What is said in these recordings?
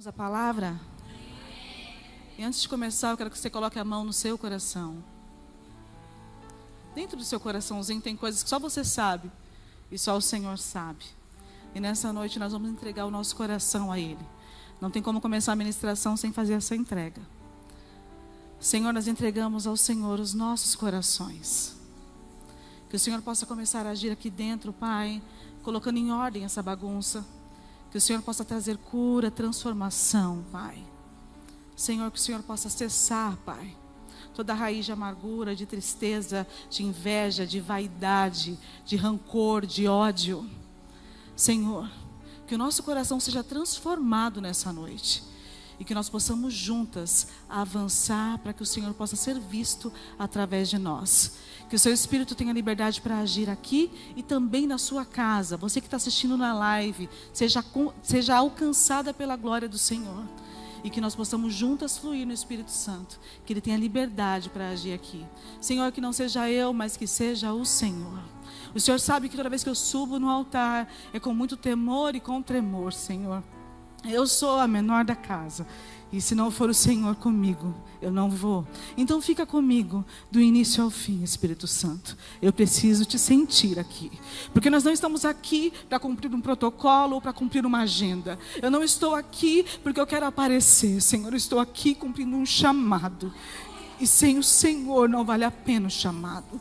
Vamos à palavra? E antes de começar, eu quero que você coloque a mão no seu coração. Dentro do seu coraçãozinho tem coisas que só você sabe e só o Senhor sabe. E nessa noite nós vamos entregar o nosso coração a Ele. Não tem como começar a ministração sem fazer essa entrega. Senhor, nós entregamos ao Senhor os nossos corações. Que o Senhor possa começar a agir aqui dentro, Pai, colocando em ordem essa bagunça. Que o Senhor possa trazer cura, transformação, Pai. Senhor, que o Senhor possa cessar, Pai, toda raiz de amargura, de tristeza, de inveja, de vaidade, de rancor, de ódio. Senhor, que o nosso coração seja transformado nessa noite. E que nós possamos juntas avançar para que o Senhor possa ser visto através de nós. Que o seu Espírito tenha liberdade para agir aqui e também na sua casa. Você que está assistindo na live, seja alcançada pela glória do Senhor. E que nós possamos juntas fluir no Espírito Santo. Que Ele tenha liberdade para agir aqui. Senhor, que não seja eu, mas que seja o Senhor. O Senhor sabe que toda vez que eu subo no altar, é com muito temor e com tremor, Senhor. Eu sou a menor da casa. E se não for o Senhor comigo, eu não vou. Então fica comigo do início ao fim, Espírito Santo. Eu preciso te sentir aqui. Porque nós não estamos aqui para cumprir um protocolo ou para cumprir uma agenda. Eu não estou aqui porque eu quero aparecer, Senhor. Eu estou aqui cumprindo um chamado. E sem o Senhor não vale a pena o chamado.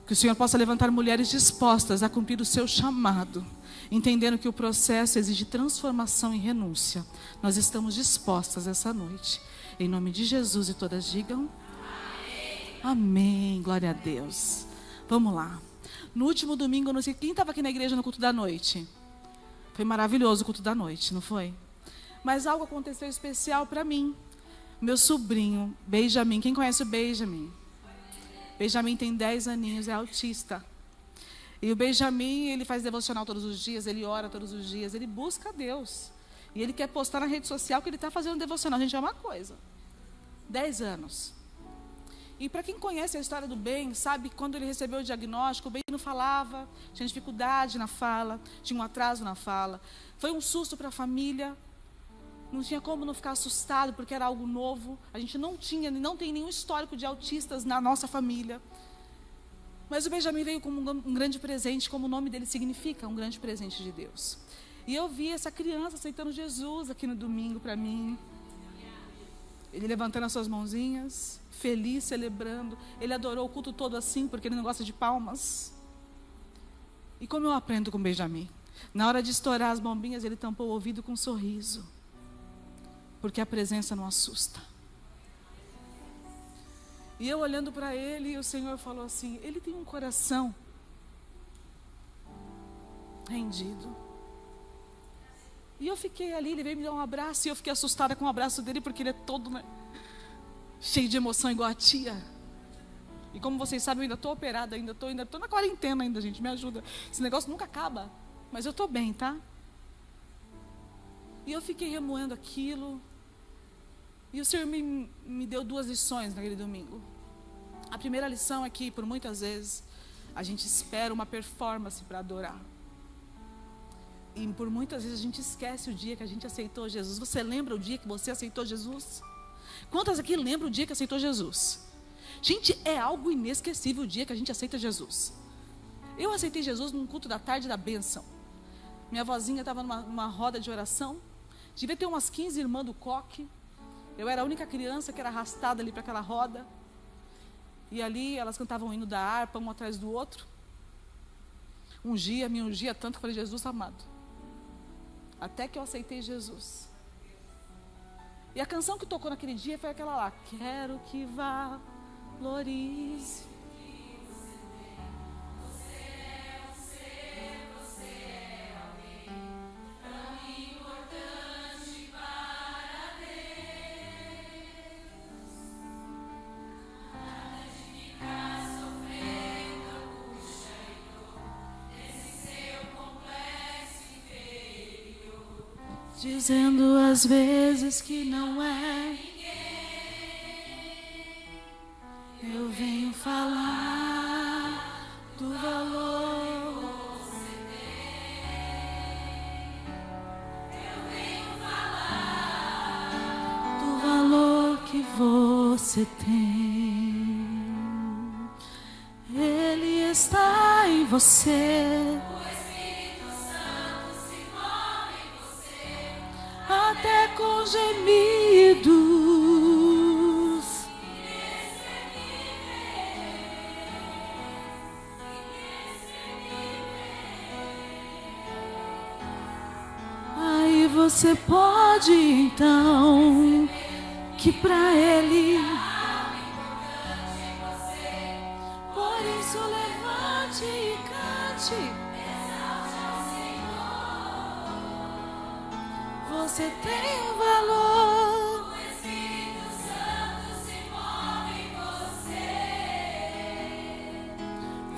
Que o Senhor possa levantar mulheres dispostas a cumprir o seu chamado. Entendendo que o processo exige transformação e renúncia. Nós estamos dispostas essa noite. Em nome de Jesus, e todas digam amém. Amém, glória a Deus. Vamos lá. No último domingo, não sei quem estava aqui na igreja no culto da noite. Foi maravilhoso o culto da noite, não foi? Mas algo aconteceu especial para mim. Meu sobrinho, Benjamin. Quem conhece o Benjamin? Benjamin tem 10 aninhos, é autista. E o Benjamin, ele faz devocional todos os dias, ele ora todos os dias, ele busca a Deus. E ele quer postar na rede social que ele está fazendo devocional. Gente, é uma coisa. 10 anos. E para quem conhece a história do Ben, sabe que quando ele recebeu o diagnóstico, o Ben não falava, tinha dificuldade na fala, tinha um atraso na fala. Foi um susto para a família. Não tinha como não ficar assustado, porque era algo novo. A gente não tem nenhum histórico de autistas na nossa família. Mas o Benjamin veio como um grande presente, como o nome dele significa, um grande presente de Deus. E eu vi essa criança aceitando Jesus aqui no domingo para mim. Ele levantando as suas mãozinhas, feliz, celebrando. Ele adorou o culto todo assim, porque ele não gosta de palmas. E como eu aprendo com o Benjamin? Na hora de estourar as bombinhas, ele tampou o ouvido com um sorriso. Porque a presença não assusta. E eu olhando para ele, o Senhor falou assim, ele tem um coração rendido. E eu fiquei ali, ele veio me dar um abraço, e eu fiquei assustada com o abraço dele, porque ele é todo, né, cheio de emoção, igual a tia. E como vocês sabem, eu ainda estou operada, ainda estou na quarentena ainda, gente, me ajuda. Esse negócio nunca acaba, mas eu estou bem, tá? E eu fiquei remoendo aquilo. E o Senhor me deu 2 lições naquele domingo. A primeira lição é que, por muitas vezes, a gente espera uma performance para adorar. E por muitas vezes a gente esquece o dia que a gente aceitou Jesus. Você lembra o dia que você aceitou Jesus? Quantas aqui lembram o dia que aceitou Jesus? Gente, é algo inesquecível o dia que a gente aceita Jesus. Eu aceitei Jesus num culto da tarde da bênção. Minha vozinha estava numa roda de oração. Devia ter umas 15 irmãs do coque. Eu era a única criança que era arrastada ali para aquela roda. E ali elas cantavam o hino da harpa, um atrás do outro. Me ungia tanto que eu falei, Jesus amado. Até que eu aceitei Jesus. E a canção que tocou naquele dia foi aquela lá. Quero que valorize. Dizendo às vezes que não é ninguém, eu venho falar do valor. Eu venho falar você tem. Ele está em você. O Espírito Santo se move em você. Até com gemidos aí você pode então que pra Ele, por isso levante e cante. Você tem um valor. O Espírito Santo se move em você.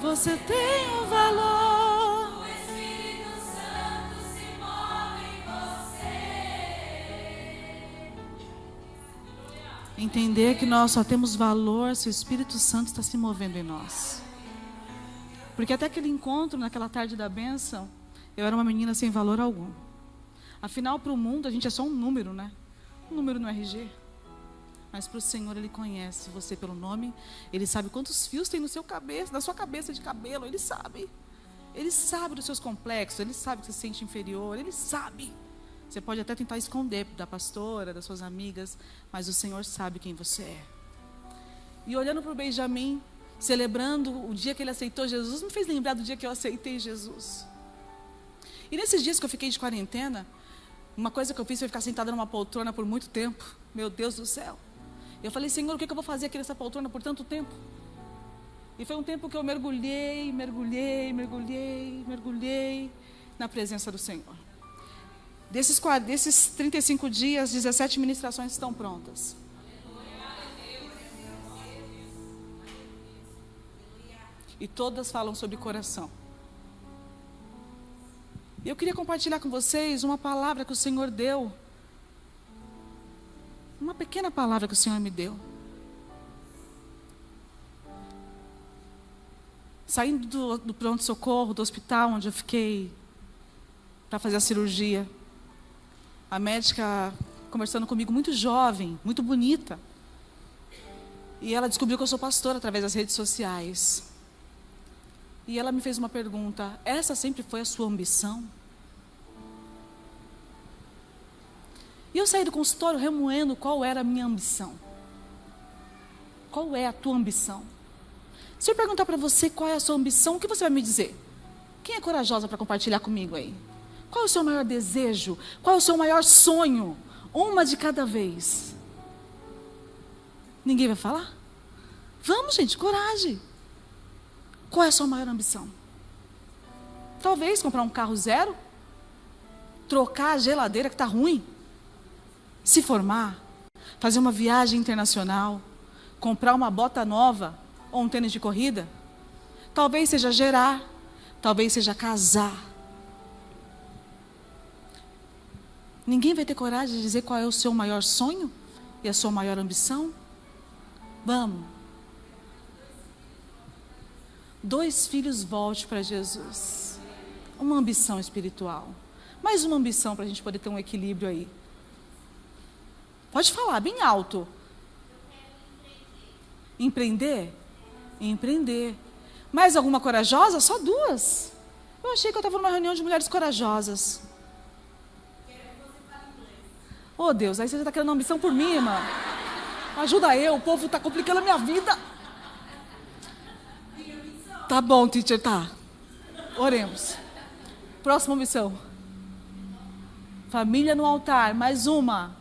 Você tem um valor. O Espírito Santo se move em você. Entender que nós só temos valor se o Espírito Santo está se movendo em nós. Porque até aquele encontro, naquela tarde da bênção, eu era uma menina sem valor algum. Afinal, para o mundo, a gente é só um número, né? Um número no RG. Mas para o Senhor, Ele conhece você pelo nome. Ele sabe quantos fios tem no seu cabeça, na sua cabeça de cabelo. Ele sabe. Ele sabe dos seus complexos. Ele sabe que você se sente inferior. Ele sabe. Você pode até tentar esconder da pastora, das suas amigas, mas o Senhor sabe quem você é. E olhando para o Benjamin, celebrando o dia que ele aceitou Jesus, me fez lembrar do dia que eu aceitei Jesus. E nesses dias que eu fiquei de quarentena, uma coisa que eu fiz foi ficar sentada numa poltrona por muito tempo. Meu Deus do céu. Eu falei, Senhor, o que eu vou fazer aqui nessa poltrona por tanto tempo? E foi um tempo que eu mergulhei na presença do Senhor. Desses 35 dias, 17 ministrações estão prontas. E todas falam sobre coração. E eu queria compartilhar com vocês uma palavra que o Senhor deu. Uma pequena palavra que o Senhor me deu. Saindo do pronto-socorro, do hospital onde eu fiquei para fazer a cirurgia, a médica conversando comigo, muito jovem, muito bonita. E ela descobriu que eu sou pastora através das redes sociais. E ela me fez uma pergunta: essa sempre foi a sua ambição? E eu saí do consultório remoendo qual era a minha ambição. Qual é a tua ambição? Se eu perguntar para você qual é a sua ambição, o que você vai me dizer? Quem é corajosa para compartilhar comigo aí? Qual é o seu maior desejo? Qual é o seu maior sonho? Uma de cada vez. Ninguém vai falar? Vamos, gente, coragem. Qual é a sua maior ambição? Talvez comprar um carro zero, trocar a geladeira que está ruim, se formar, fazer uma viagem internacional, comprar uma bota nova ou um tênis de corrida. Talvez seja gerar, talvez seja casar. Ninguém vai ter coragem de dizer qual é o seu maior sonho e a sua maior ambição? Vamos. 2 filhos, volte para Jesus. Uma ambição espiritual. Mais uma ambição para a gente poder ter um equilíbrio aí. Pode falar, bem alto. Empreender? Empreender. Mais alguma corajosa? Só 2. Eu achei que eu estava numa reunião de mulheres corajosas. Oh Deus, aí você já está querendo uma ambição por mim, irmã. Ajuda eu, o povo está complicando a minha vida. Tá bom, teacher, tá. Oremos. Próxima missão. Família no altar, mais uma.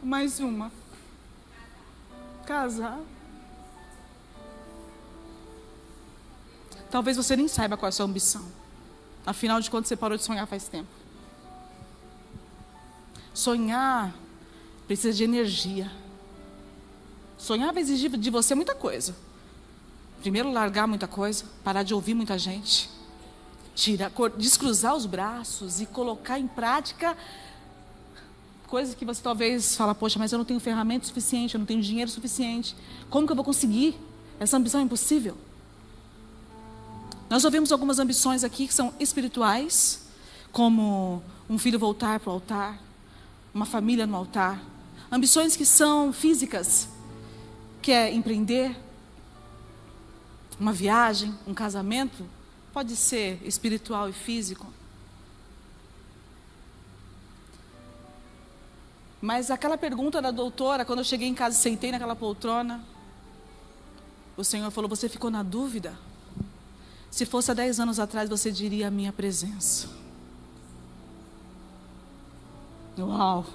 Mais uma. Casar. Talvez você nem saiba qual é a sua ambição. Afinal de contas, você parou de sonhar faz tempo. Sonhar precisa de energia. Sonhar vai exigir de você muita coisa. Primeiro, largar muita coisa, parar de ouvir muita gente, descruzar os braços e colocar em prática coisas que você talvez fala, poxa, mas eu não tenho ferramenta suficiente, eu não tenho dinheiro suficiente. Como que eu vou conseguir? Essa ambição é impossível. Nós ouvimos algumas ambições aqui que são espirituais, como um filho voltar para o altar, uma família no altar. Ambições que são físicas, que é empreender, uma viagem, um casamento, pode ser espiritual e físico. Mas aquela pergunta da doutora, quando eu cheguei em casa e sentei naquela poltrona, o Senhor falou: você ficou na dúvida? Se fosse há 10 anos atrás, você diria a minha presença. Uau!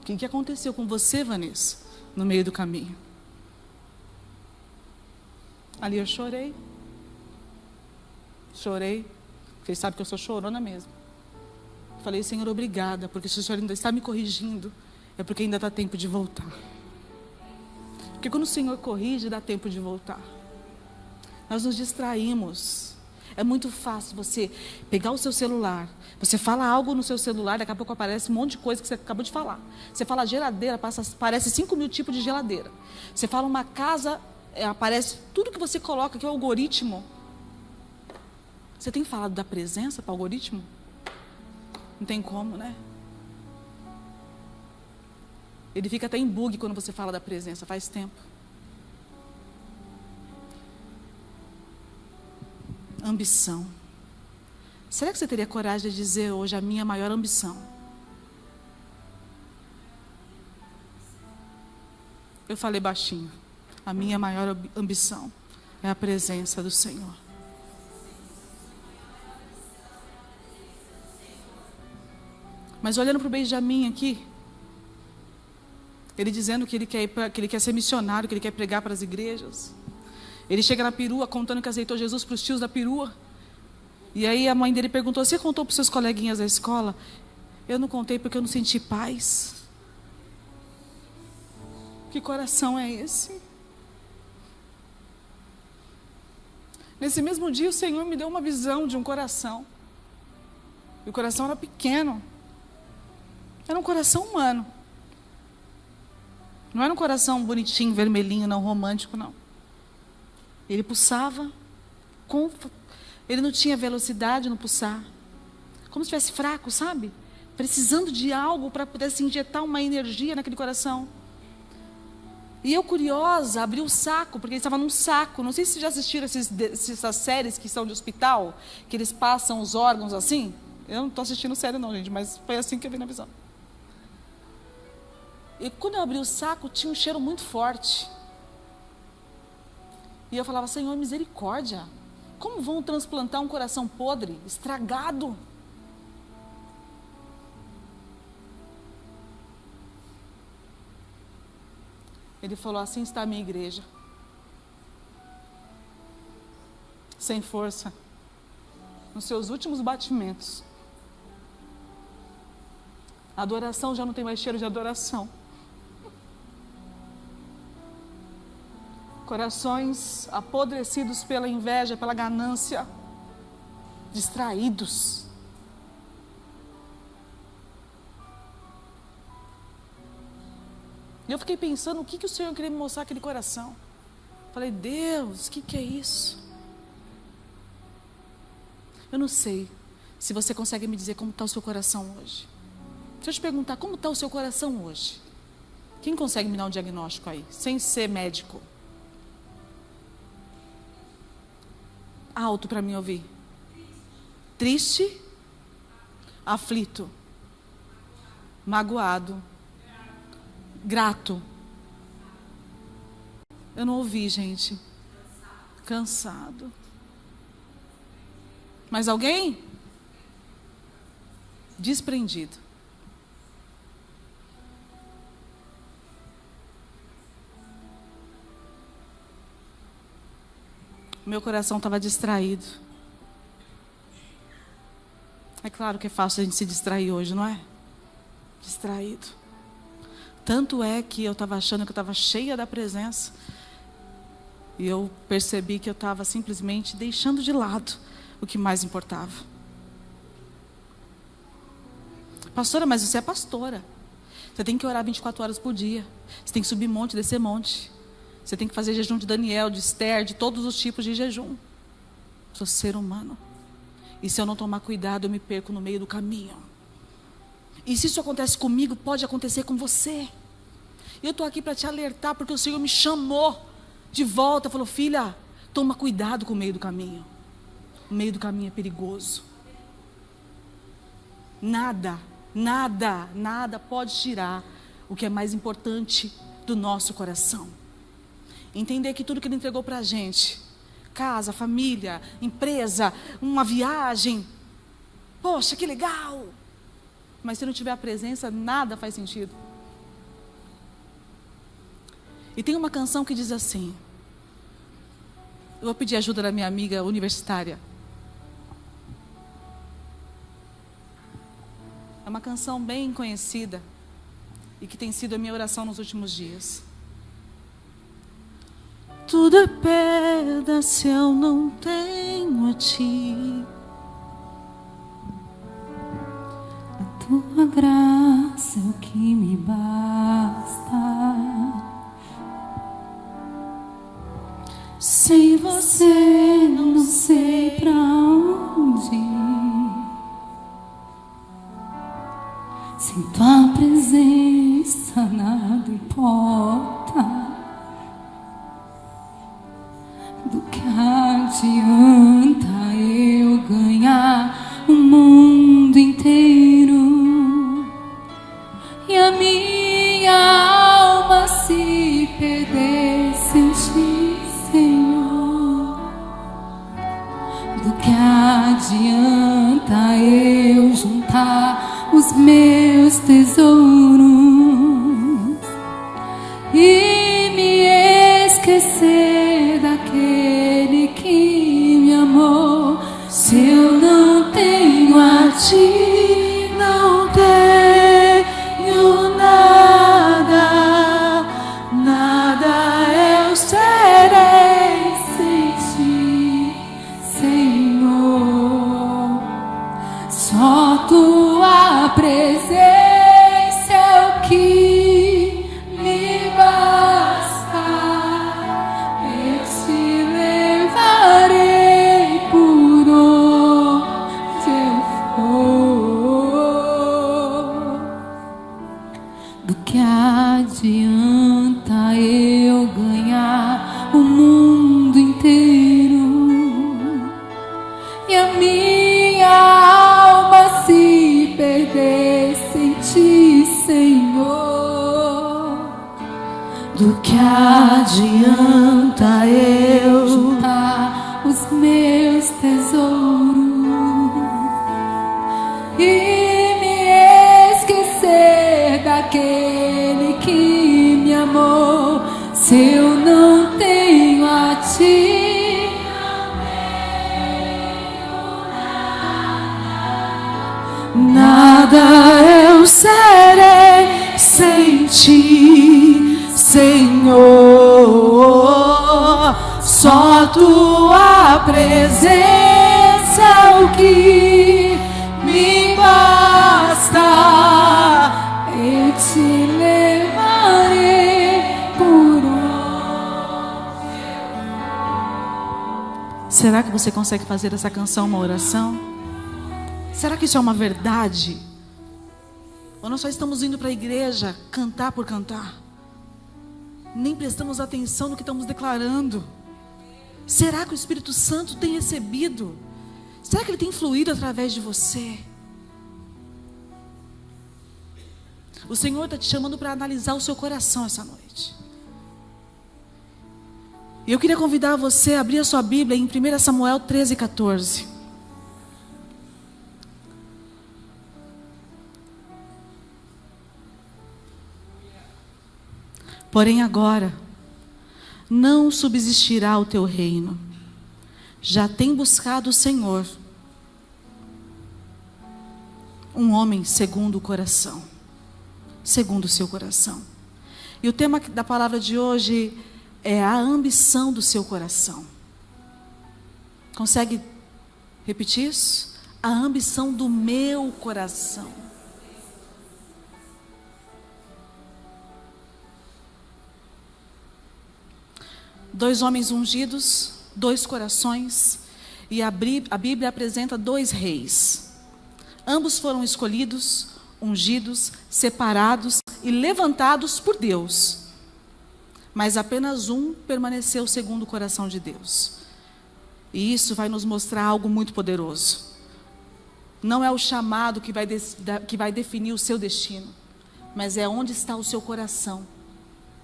O que aconteceu com você, Vanessa, no meio do caminho? Ali eu chorei. Chorei. Porque sabe que eu sou chorona mesmo. Falei: Senhor, obrigada, porque se o Senhor ainda está me corrigindo, é porque ainda dá tempo de voltar. Porque quando o Senhor corrige, dá tempo de voltar. Nós nos distraímos. É muito fácil você pegar o seu celular, você fala algo no seu celular, daqui a pouco aparece um monte de coisa que você acabou de falar. Você fala geladeira, aparece 5.000 tipos de geladeira. Você fala uma casa, aparece tudo que você coloca, que é o algoritmo. Você tem falado da presença para o algoritmo? Não tem como, né? Ele fica até em bug quando você fala da presença, faz tempo. Ambição. Será que você teria coragem de dizer hoje a minha maior ambição? Eu falei baixinho. A minha maior ambição é a presença do Senhor. Mas olhando para o Benjamin aqui, ele dizendo que ele quer ser missionário, que ele quer pregar para as igrejas. Ele chega na perua contando que aceitou Jesus para os tios da perua. E aí a mãe dele perguntou: você contou para os seus coleguinhas da escola? Eu não contei porque eu não senti paz. Que coração é esse? Nesse mesmo dia o Senhor me deu uma visão de um coração. E o coração era pequeno. Era um coração humano. Não era um coração bonitinho, vermelhinho, não romântico, não. Ele pulsava, ele não tinha velocidade no pulsar. Como se estivesse fraco, sabe? Precisando de algo para poder se injetar uma energia naquele coração. E eu, curiosa, abri o saco, porque ele estava num saco. Não sei se vocês já assistiram essas séries que são de hospital, que eles passam os órgãos assim. Eu não estou assistindo série não, gente, mas foi assim que eu vi na visão. E quando eu abri o saco, tinha um cheiro muito forte. E eu falava: Senhor, misericórdia. Como vão transplantar um coração podre, estragado? Ele falou: assim está a minha igreja. Sem força. Nos seus últimos batimentos. A adoração já não tem mais cheiro de adoração. Corações apodrecidos pela inveja, pela ganância, distraídos. E eu fiquei pensando o que o Senhor queria me mostrar aquele coração. Falei: Deus, o que é isso? Eu não sei se você consegue me dizer como está o seu coração hoje. Deixa eu te perguntar, como está o seu coração hoje? Quem consegue me dar um diagnóstico aí, sem ser médico? Alto para mim ouvir. Triste, aflito, magoado, grato. Eu não ouvi, gente. Cansado. Mais alguém? Desprendido. Meu coração estava distraído. É claro que é fácil a gente se distrair hoje, não é? Distraído. Tanto é que eu estava achando que eu estava cheia da presença. E eu percebi que eu estava simplesmente deixando de lado o que mais importava. Pastora, mas você é pastora. Você tem que orar 24 horas por dia. Você tem que subir monte, descer monte. Você tem que fazer jejum de Daniel, de Esther, de todos os tipos de jejum. Sou ser humano. E se eu não tomar cuidado, eu me perco no meio do caminho. E se isso acontece comigo, pode acontecer com você. Eu estou aqui para te alertar, porque o Senhor me chamou de volta. Falou: filha, toma cuidado com o meio do caminho. O meio do caminho é perigoso. Nada pode tirar o que é mais importante do nosso coração. Entender que tudo que Ele entregou para a gente, casa, família, empresa, uma viagem, poxa, que legal. Mas se não tiver a presença, nada faz sentido. E tem uma canção que diz assim, eu vou pedir ajuda da minha amiga universitária. É uma canção bem conhecida e que tem sido a minha oração nos últimos dias. Tudo é perda se eu não tenho a Ti. A Tua graça é o que me basta. Sem você não sei pra onde ir. Sem Tua presença nada importa. Do que adianta eu ganhar o mundo inteiro e a minha alma se perder sem Ti, Senhor? Do que adianta eu juntar os meus tesouros e me esquecer daquele que me amou? Se eu não tenho a Ti, não tenho nada, nada eu serei sem Ti, Senhor. Só Tua presença é o que me basta. Eu Te levarei por onde eu for. Do que adianta eu ganhar o mundo inteiro e a minha alma se perder sem Ti, Senhor? Do que adianta eu juntar os meus tesouros e me esquecer daquele que me amou? Se eu não tenho a Ti, nada eu serei sem Ti, Senhor. Só Tua presença é o que me basta. Eu Te levarei por onde. Será que você consegue fazer essa canção uma oração? Será que isso é uma verdade? Ou nós só estamos indo para a igreja cantar por cantar? Nem prestamos atenção no que estamos declarando. Será que o Espírito Santo tem recebido? Será que Ele tem fluído através de você? O Senhor está te chamando para analisar o seu coração essa noite. E eu queria convidar você a abrir a sua Bíblia em 1 Samuel 13:14. Porém agora não subsistirá o teu reino. Já tem buscado o Senhor um homem segundo o coração, segundo o seu coração. E o tema da palavra de hoje é a ambição do seu coração. Consegue repetir isso? A ambição do meu coração. Dois homens ungidos, dois corações. E a Bíblia apresenta 2 reis. Ambos foram escolhidos, ungidos, separados e levantados por Deus. Mas apenas um permaneceu segundo o coração de Deus. E isso vai nos mostrar algo muito poderoso. Não é o chamado que vai definir o seu destino, mas é onde está o seu coração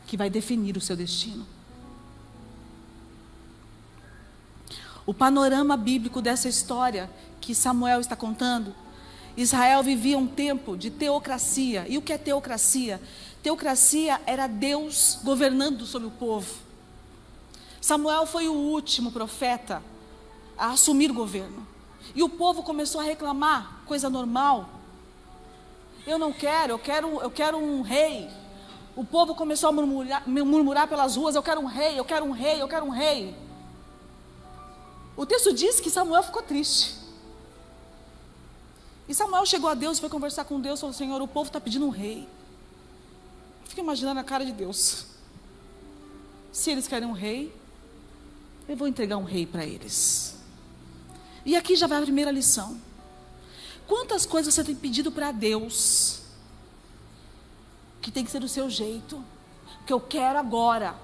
que vai definir o seu destino. O panorama bíblico dessa história que Samuel está contando, Israel vivia um tempo de teocracia. E o que é teocracia? Teocracia era Deus governando sobre o povo. Samuel foi o último profeta a assumir o governo. E o povo começou a reclamar, coisa normal. Eu quero um rei. O povo começou a murmurar pelas ruas, eu quero um rei, eu quero um rei, eu quero um rei. O texto diz que Samuel ficou triste. E Samuel chegou a Deus, foi conversar com Deus, falou: Senhor, o povo está pedindo um rei. Fica imaginando a cara de Deus. Se eles querem um rei, eu vou entregar um rei para eles. E aqui já vai a primeira lição. Quantas coisas você tem pedido para Deus, que tem que ser do seu jeito, que eu quero agora,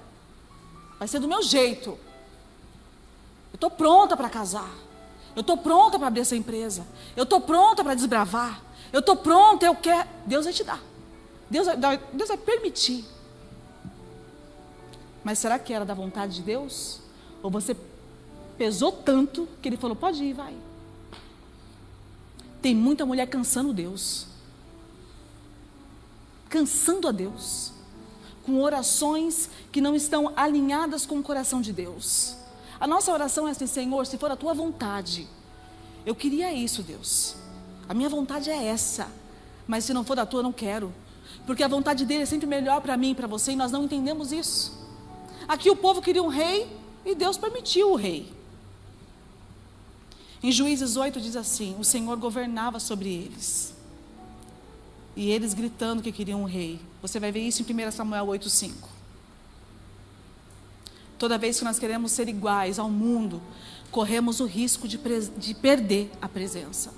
vai ser do meu jeito. Eu estou pronta para casar, eu estou pronta para abrir essa empresa, eu estou pronta para desbravar, eu estou pronta, eu quero. Deus vai te dar, Deus vai permitir. Mas será que era da vontade de Deus? Ou você pesou tanto que Ele falou: pode ir, vai. Tem muita mulher cansando Deus, cansando a Deus, com orações que não estão alinhadas com o coração de Deus. A nossa oração é assim: Senhor, se for a tua vontade, eu queria isso, Deus, a minha vontade é essa, mas se não for da tua, eu não quero, porque a vontade dele é sempre melhor para mim e para você, e nós não entendemos isso. Aqui o povo queria um rei, e Deus permitiu o rei. Em Juízes 8 diz assim: o Senhor governava sobre eles, e eles gritando que queriam um rei. Você vai ver isso em 1 Samuel 8:5. Toda vez que nós queremos ser iguais ao mundo, corremos o risco de perder a presença.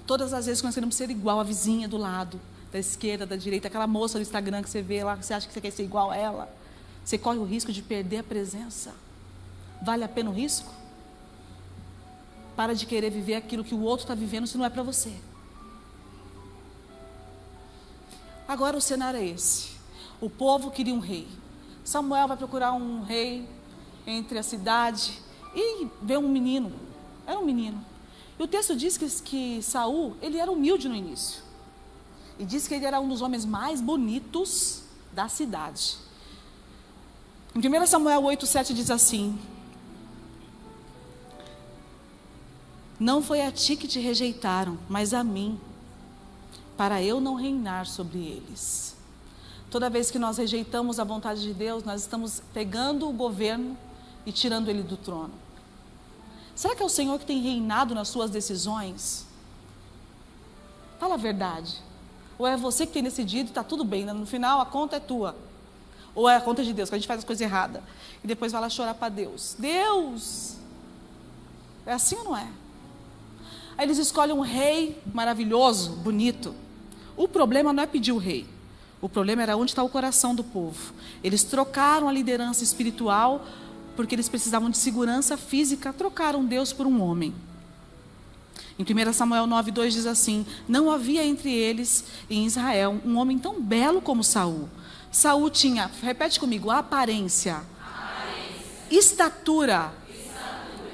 Todas as vezes que nós queremos ser igual à vizinha do lado, da esquerda, da direita, aquela moça do Instagram que você vê lá, que você acha que você quer ser igual a ela, você corre o risco de perder a presença. Vale a pena o risco? Para de querer viver aquilo que o outro está vivendo, se não é para você. Agora o cenário é esse: o povo queria um rei. Samuel vai procurar um rei entre a cidade e vê um menino. Era um menino. E o texto diz que Saul, ele era humilde no início. E diz que ele era um dos homens mais bonitos da cidade. Em 1 Samuel 8:7 diz assim: não foi a ti que te rejeitaram, mas a mim, para eu não reinar sobre eles. Toda vez que nós rejeitamos a vontade de Deus, nós estamos pegando o governo e tirando ele do trono. Será que é o Senhor que tem reinado nas suas decisões? Fala a verdade. Ou é você que tem decidido e está tudo bem, no final a conta é tua. Ou é a conta de Deus, que a gente faz as coisas erradas e depois vai lá chorar para Deus. Deus! É assim ou não é? Aí eles escolhem um rei maravilhoso, bonito. O problema não é pedir o rei. O problema era onde está o coração do povo. Eles trocaram a liderança espiritual porque eles precisavam de segurança física. Trocaram Deus por um homem. Em 1 Samuel 9:2 diz assim: não havia entre eles em Israel um homem tão belo como Saul. Saul tinha, repete comigo, aparência. Estatura.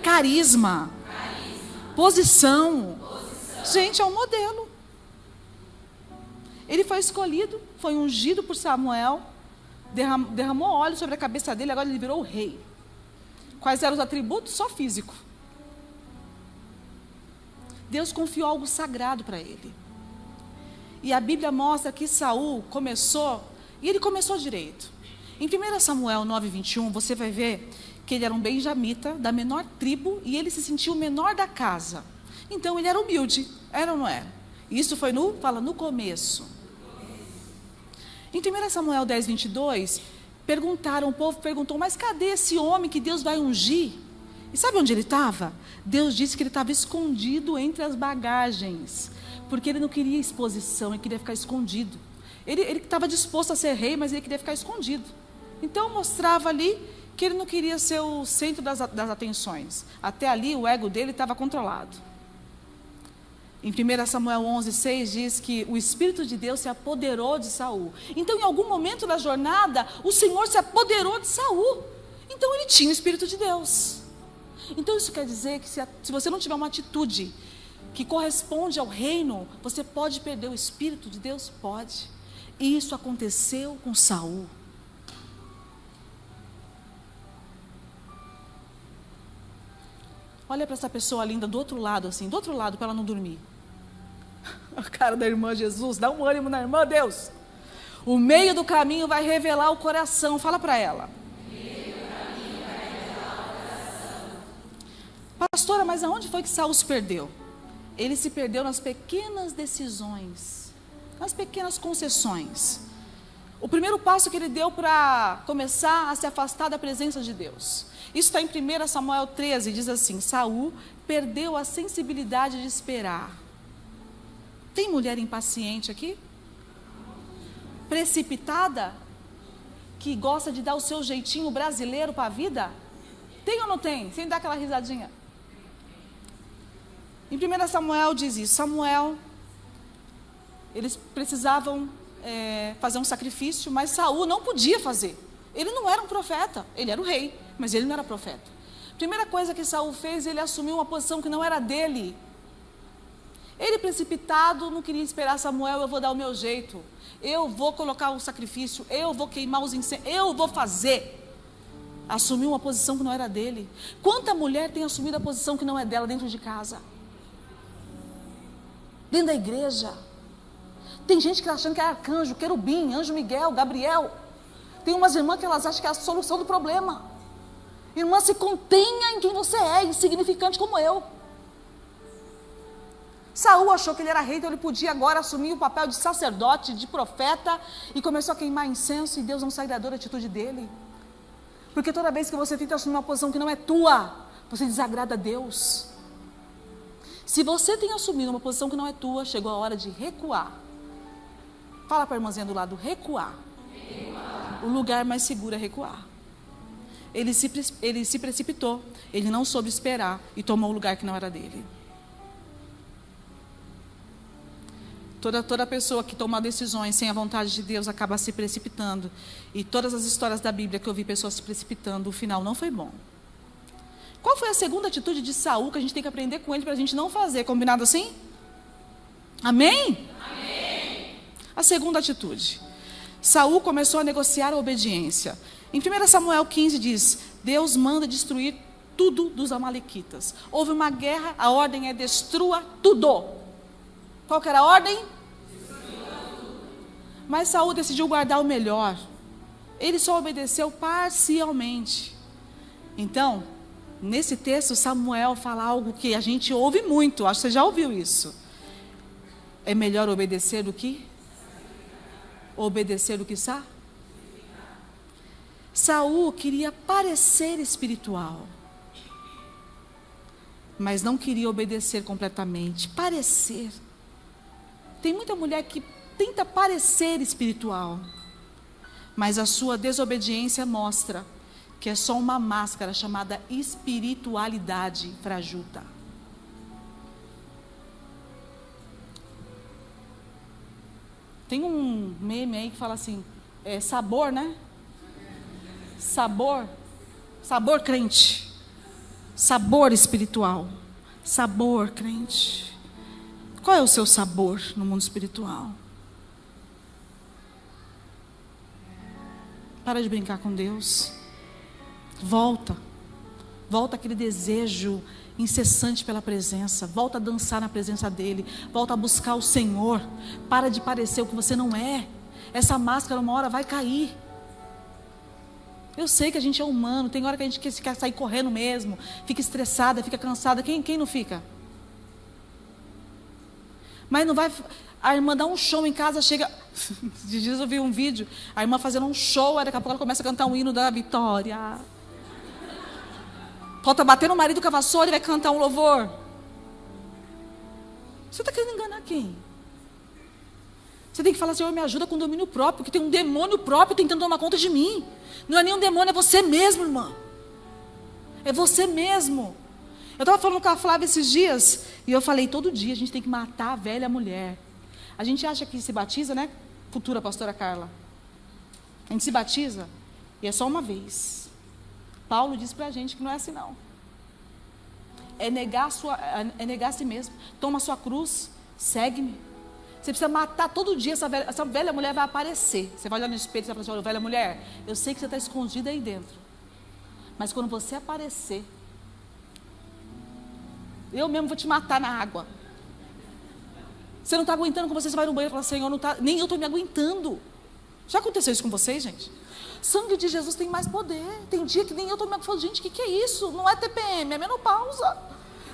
Carisma. Posição. Gente, é um modelo. Ele foi escolhido, foi ungido por Samuel, derramou óleo sobre a cabeça dele, agora ele virou o rei. Quais eram os atributos? Só físico. Deus confiou algo sagrado para ele. E a Bíblia mostra que Saul começou, e ele começou direito. Em 1 Samuel 9:21, você vai ver que ele era um benjamita, da menor tribo, e ele se sentiu o menor da casa. Então ele era humilde, era ou não era? Isso foi no começo. Em 1 Samuel 10:22, o povo perguntou: mas cadê esse homem que Deus vai ungir? E sabe onde ele estava? Deus disse que ele estava escondido entre as bagagens, porque ele não queria exposição, ele queria ficar escondido. Ele estava disposto a ser rei, mas ele queria ficar escondido. Então mostrava ali que ele não queria ser o centro das atenções. Até ali o ego dele estava controlado. Em 1 Samuel 11:6 diz que o Espírito de Deus se apoderou de Saul. Então, em algum momento da jornada, o Senhor se apoderou de Saul. Então, ele tinha o Espírito de Deus. Então, isso quer dizer que se você não tiver uma atitude que corresponde ao reino, você pode perder o Espírito de Deus? Pode. E isso aconteceu com Saul. Olha para essa pessoa linda do outro lado, assim, do outro lado, para ela não dormir. A cara da irmã Jesus, dá um ânimo na irmã, Deus. O meio do caminho vai revelar o coração. Fala para ela. Pastora, mas aonde foi que Saul se perdeu? Ele se perdeu nas pequenas decisões, nas pequenas concessões. O primeiro passo que ele deu para começar a se afastar da presença de Deus. Isso está em 1 Samuel 13, diz assim: Saul perdeu a sensibilidade de esperar. Tem mulher impaciente aqui? Precipitada? Que gosta de dar o seu jeitinho brasileiro para a vida? Tem ou não tem? Sem dar aquela risadinha. Em 1 Samuel diz isso. Samuel, eles precisavam fazer um sacrifício, mas Saul não podia fazer. Ele não era um profeta, ele era o rei, mas ele não era profeta. Primeira coisa que Saul fez, ele assumiu uma posição que não era dele. Ele, precipitado, não queria esperar Samuel: eu vou dar o meu jeito, eu vou colocar o sacrifício, eu vou queimar os incêndios, eu vou fazer. Assumiu uma posição que não era dele. Quanta mulher tem assumido a posição que não é dela dentro de casa? Dentro da igreja. Tem gente que está achando que é arcanjo, querubim, anjo Miguel, Gabriel. Tem umas irmãs que elas acham que é a solução do problema. Irmã, se contenha em quem você é, insignificante como eu. Saul achou que ele era rei, então ele podia agora assumir o papel de sacerdote, de profeta, e começou a queimar incenso, e Deus não se agradou da atitude dele. Porque toda vez que você tenta assumir uma posição que não é tua, você desagrada a Deus. Se você tem assumido uma posição que não é tua, chegou a hora de recuar. Fala para a irmãzinha do lado: recuar. O lugar mais seguro é recuar. Ele se precipitou, ele não soube esperar e tomou o lugar que não era dele. Toda pessoa que toma decisões sem a vontade de Deus acaba se precipitando. E todas as histórias da Bíblia que eu vi pessoas se precipitando, o final não foi bom. Qual foi a segunda atitude de Saul que a gente tem que aprender com ele para a gente não fazer? Combinado assim? Amém? Amém. A segunda atitude. Saul começou a negociar a obediência. Em 1 Samuel 15 diz: Deus manda destruir tudo dos amalequitas. Houve uma guerra, a ordem é: destrua tudo. Qual que era a ordem? Mas Saul decidiu guardar o melhor. Ele só obedeceu parcialmente. Então, nesse texto, Samuel fala algo que a gente ouve muito. Acho que você já ouviu isso. É melhor obedecer do que? Obedecer do que Saul queria parecer espiritual, mas não queria obedecer completamente. Parecer. Tem muita mulher que tenta parecer espiritual, mas a sua desobediência mostra que é só uma máscara chamada espiritualidade fajuta. Tem um meme aí que fala assim, sabor, né? Sabor crente, sabor espiritual, sabor crente. Qual é o seu sabor no mundo espiritual? Para de brincar com Deus. Volta aquele desejo incessante pela presença. Volta a dançar na presença dEle. Volta a buscar o Senhor. Para de parecer o que você não é. Essa máscara uma hora vai cair. Eu sei que a gente é humano. Tem hora que a gente quer sair correndo mesmo. Fica estressada, fica cansada. Quem não fica? Mas não vai... A irmã dá um show em casa, chega... Esses dias eu vi um vídeo, a irmã fazendo um show, aí daqui a pouco ela começa a cantar um hino da vitória. Falta bater no marido com a vassoura e vai cantar um louvor. Você está querendo enganar quem? Você tem que falar, Senhor, me ajuda com domínio próprio, que tem um demônio próprio tentando tomar conta de mim. Não é nenhum demônio, é você mesmo, irmã. É você mesmo. Eu estava falando com a Flávia esses dias, e eu falei, todo dia a gente tem que matar a velha mulher. A gente acha que se batiza, né? Futura pastora Carla. A gente se batiza, e é só uma vez. Paulo diz pra gente que não é assim, não. É negar a si mesmo. Toma a sua cruz, segue-me. Você precisa matar todo dia, essa velha mulher vai aparecer. Você vai olhar no espelho e vai falar assim, olha, velha mulher, eu sei que você está escondida aí dentro. Mas quando você aparecer, eu mesmo vou te matar na água. Você não está aguentando com você vai no banheiro e fala, Senhor, não tá, nem eu estou me aguentando. Já aconteceu isso com vocês, gente? Sangue de Jesus tem mais poder. Tem dia que nem eu estou me aguentando. Gente, o que é isso? Não é TPM, é menopausa.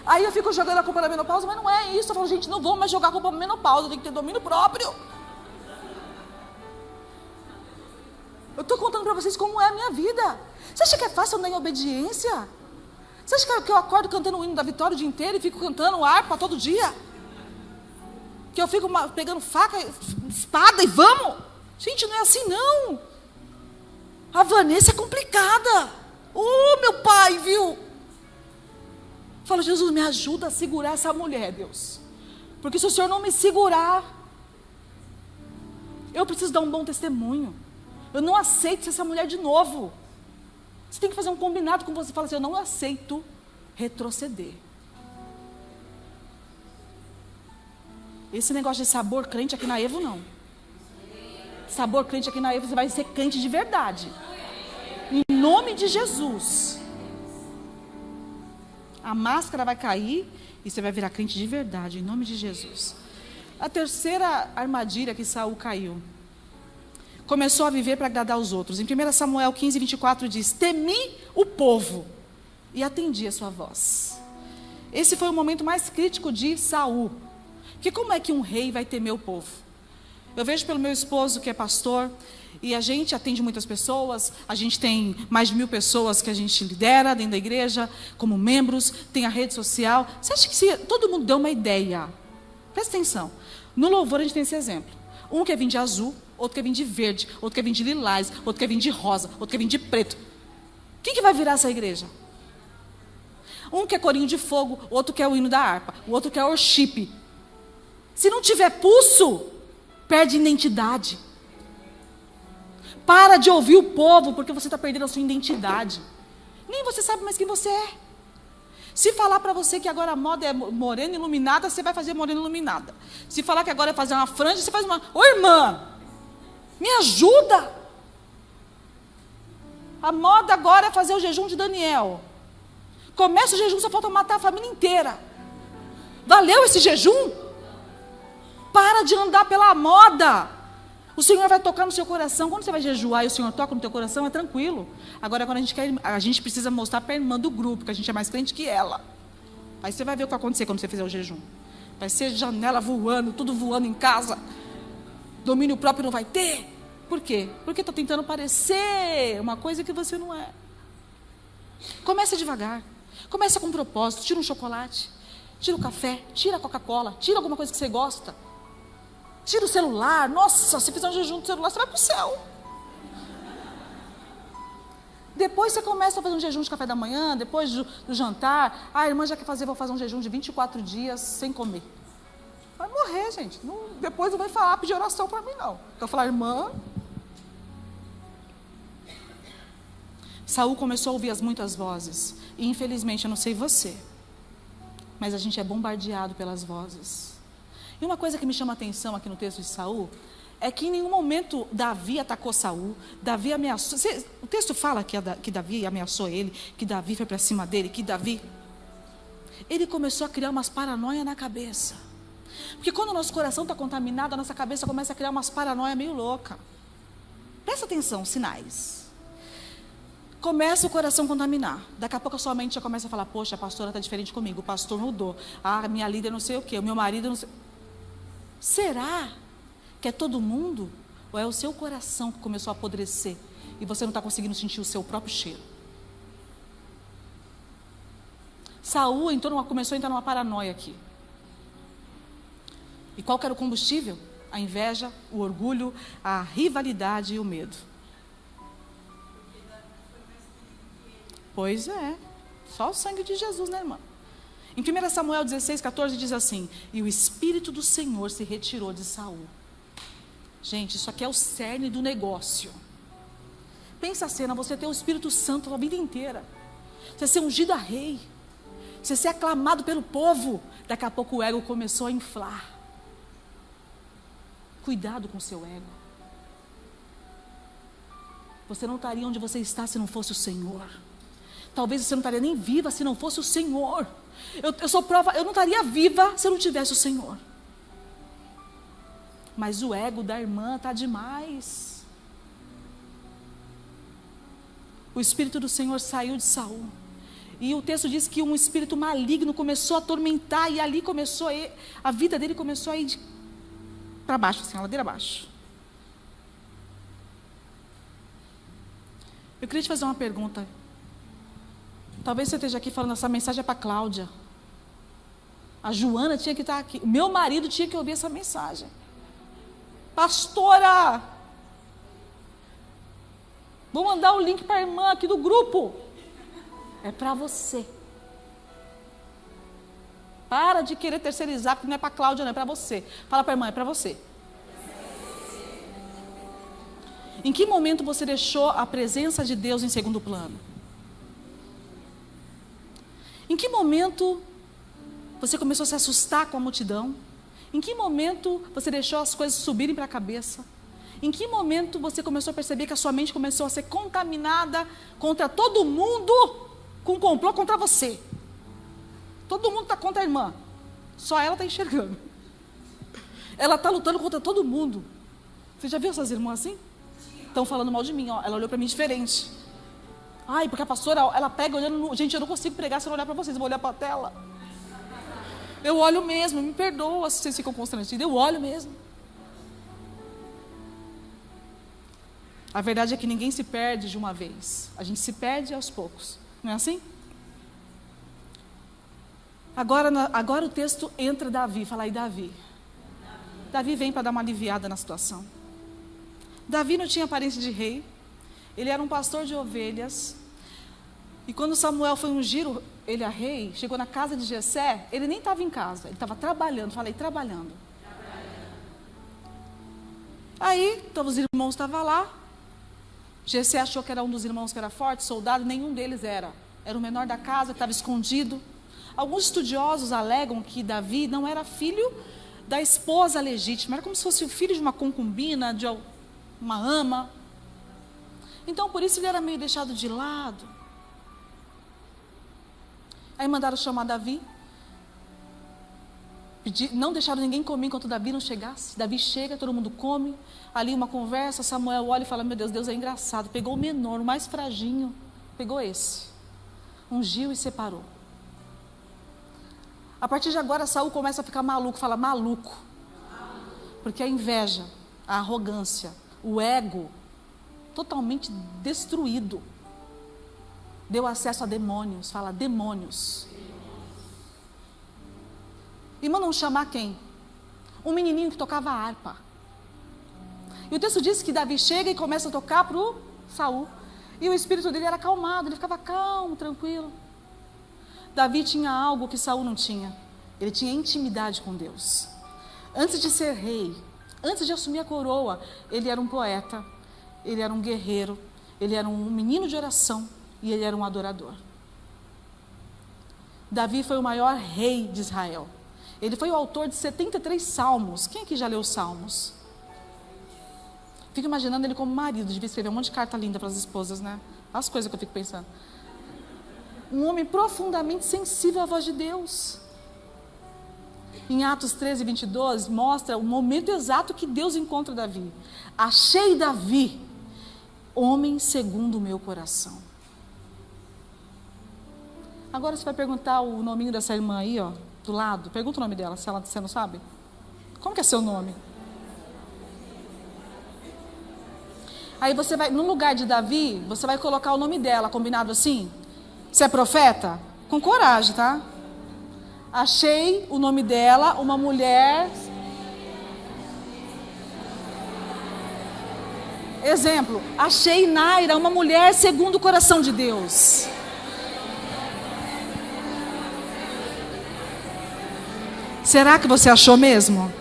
Aí eu fico jogando a culpa da menopausa, mas não é isso. Eu falo, gente, não vou mais jogar a culpa da menopausa, eu tenho que ter domínio próprio. Eu estou contando para vocês como é a minha vida. Você acha que é fácil andar em obediência? Você acha que eu acordo cantando o hino da vitória o dia inteiro e fico cantando harpa todo dia? Que eu fico pegando faca, espada e vamos? Gente, não é assim não. A Vanessa é complicada. Oh, meu pai, viu? Fala, Jesus, me ajuda a segurar essa mulher, Deus. Porque se o Senhor não me segurar, eu preciso dar um bom testemunho. Eu não aceito ser essa mulher de novo. Você tem que fazer um combinado com você. Fala assim, eu não aceito retroceder. Esse negócio de sabor crente aqui na Evo, não. Sabor crente aqui na Evo, você vai ser crente de verdade. Em nome de Jesus. A máscara vai cair e você vai virar crente de verdade, em nome de Jesus. A terceira armadilha que Saul caiu. Começou a viver para agradar os outros. Em 1 Samuel 15, 24 diz, temi o povo e atendi a sua voz. Esse foi o momento mais crítico de Saul. Porque como é que um rei vai temer o povo? Eu vejo pelo meu esposo que é pastor, e a gente atende muitas pessoas, a gente tem mais de 1000 pessoas que a gente lidera dentro da igreja, como membros, tem a rede social. Você acha que se todo mundo deu uma ideia? Presta atenção. No louvor a gente tem esse exemplo. Um quer vir de azul, outro quer vir de verde, outro quer vir de lilás, outro quer vir de rosa, outro quer vir de preto. Quem que vai virar essa igreja? Um quer corinho de fogo, outro quer o hino da harpa, o outro quer worship. Se não tiver pulso, perde identidade. Para de ouvir o povo, porque você está perdendo a sua identidade. Nem você sabe mais quem você é. Se falar para você que agora a moda é morena iluminada, você vai fazer morena iluminada. Se falar que agora é fazer uma franja, você faz uma... Ô irmã, me ajuda. A moda agora é fazer o jejum de Daniel. Começa o jejum, só falta matar a família inteira. Valeu esse jejum? Para de andar pela moda. O Senhor vai tocar no seu coração. Quando você vai jejuar e o Senhor toca no teu coração, é tranquilo. Agora, quando a gente precisa mostrar para a irmã do grupo, que a gente é mais crente que ela. Aí você vai ver o que vai acontecer quando você fizer o jejum. Vai ser janela voando, tudo voando em casa. Domínio próprio não vai ter. Por quê? Porque está tentando parecer uma coisa que você não é. Começa devagar. Começa com um propósito. Tira um chocolate, tira o café, tira a Coca-Cola, tira alguma coisa que você gosta. Tira o celular. Nossa, se fizer um jejum do celular, você vai para o céu. Depois você começa a fazer um jejum de café da manhã, depois do jantar. Ah, a irmã já quer fazer, vou fazer um jejum de 24 dias sem comer. Vai morrer, gente. Não, depois não vai falar, pedir oração para mim, não. Eu falar, irmã. Saul começou a ouvir as muitas vozes. E infelizmente, eu não sei você, mas a gente é bombardeado pelas vozes. E uma coisa que me chama a atenção aqui no texto de Saul é que em nenhum momento Davi atacou Saul, Davi ameaçou. O texto fala que Davi ameaçou ele, que Davi foi para cima dele, que Davi... Ele começou a criar umas paranoias na cabeça. Porque quando o nosso coração está contaminado, a nossa cabeça começa a criar umas paranoias meio loucas. Presta atenção, sinais. Começa o coração a contaminar. Daqui a pouco a sua mente já começa a falar, poxa, a pastora está diferente comigo, o pastor mudou. Ah, minha líder não sei o quê, o meu marido não sei... Será que é todo mundo? Ou é o seu coração que começou a apodrecer e você não está conseguindo sentir o seu próprio cheiro? Saul começou a entrar numa paranoia aqui. E qual que era o combustível? A inveja, o orgulho, a rivalidade e o medo. Pois é, só o sangue de Jesus, né, irmã? Em 1 Samuel 16, 14 diz assim: e o Espírito do Senhor se retirou de Saul. Gente, isso aqui é o cerne do negócio. Pensa a cena, você ter o Espírito Santo a vida inteira, você ser ungido a rei, você ser aclamado pelo povo, daqui a pouco o ego começou a inflar. Cuidado com o seu ego. Você não estaria onde você está se não fosse o Senhor. Talvez você não estaria nem viva se não fosse o Senhor. Eu sou prova, eu não estaria viva se eu não tivesse o Senhor. Mas o ego da irmã está demais. O Espírito do Senhor saiu de Saul. E o texto diz que um espírito maligno começou a atormentar, e ali começou a vida dele começou a ir para baixo, assim, a ladeira abaixo. Eu queria te fazer uma pergunta. Talvez você esteja aqui falando, essa mensagem é para a Cláudia. A Joana tinha que estar aqui. O meu marido tinha que ouvir essa mensagem. Pastora! Vou mandar o link para a irmã aqui do grupo. É para você. Para de querer terceirizar, porque não é para a Cláudia, não, é para você. Fala para a irmã, é para você. Em que momento você deixou a presença de Deus em segundo plano? Em que momento você começou a se assustar com a multidão? Em que momento você deixou as coisas subirem para a cabeça? Em que momento você começou a perceber que a sua mente começou a ser contaminada contra todo mundo, com um complô contra você? Todo mundo está contra a irmã, só ela está enxergando. Ela está lutando contra todo mundo. Você já viu essas irmãs assim? Estão falando mal de mim, ó. Ela olhou para mim diferente. Ai, porque a pastora, ela pega olhando no... Gente, eu não consigo pregar se eu não olhar para vocês, eu vou olhar para a tela. Eu olho mesmo, me perdoa se vocês ficam constrangidos, eu olho mesmo. A verdade é que ninguém se perde de uma vez. A gente se perde aos poucos. Não é assim? Agora o texto entra Davi, fala aí Davi. Davi vem para dar uma aliviada na situação. Davi não tinha aparência de rei. Ele era um pastor de ovelhas. E quando Samuel foi ungir ele a rei, chegou na casa de Jessé, ele nem estava em casa, ele estava trabalhando, falei, trabalhando. Aí, todos os irmãos estavam lá. Jessé achou que era um dos irmãos que era forte, soldado, nenhum deles era. Era o menor da casa, estava escondido. Alguns estudiosos alegam que Davi não era filho da esposa legítima, era como se fosse o filho de uma concubina, de uma ama. Então, por isso ele era meio deixado de lado. Aí mandaram chamar Davi. Não deixaram ninguém comer enquanto Davi não chegasse. Davi chega, todo mundo come. Ali uma conversa, Samuel olha e fala, meu Deus, Deus é engraçado. Pegou o menor, o mais fraginho, pegou esse. Ungiu e separou. A partir de agora, Saul começa a ficar maluco, fala maluco. Porque a inveja, a arrogância, o ego, totalmente destruído, deu acesso a demônios, fala demônios. E mandam chamar quem? Um menininho que tocava harpa. E o texto diz que Davi chega e começa a tocar para o Saul. E o espírito dele era acalmado, ele ficava calmo, tranquilo. Davi tinha algo que Saul não tinha. Ele tinha intimidade com Deus. Antes de ser rei, antes de assumir a coroa, ele era um poeta, ele era um guerreiro, ele era um menino de oração e ele era um adorador. Davi foi o maior rei de Israel. Ele foi o autor de 73 salmos. Quem aqui já leu os salmos? Fico imaginando ele como marido, devia escrever um monte de carta linda para as esposas, né? As coisas que eu fico pensando. Um homem profundamente sensível à voz de Deus. Em Atos 13, 22, mostra o momento exato que Deus encontra Davi. Achei Davi, homem segundo o meu coração. Agora você vai perguntar o nominho dessa irmã aí, ó, do lado. Pergunta o nome dela, se você não sabe. Como que é seu nome? Aí você vai, no lugar de Davi, você vai colocar o nome dela, combinado assim? Você é profeta? Com coragem, tá? Achei o nome dela, uma mulher. Exemplo, achei Naira, uma mulher segundo o coração de Deus. Será que você achou mesmo?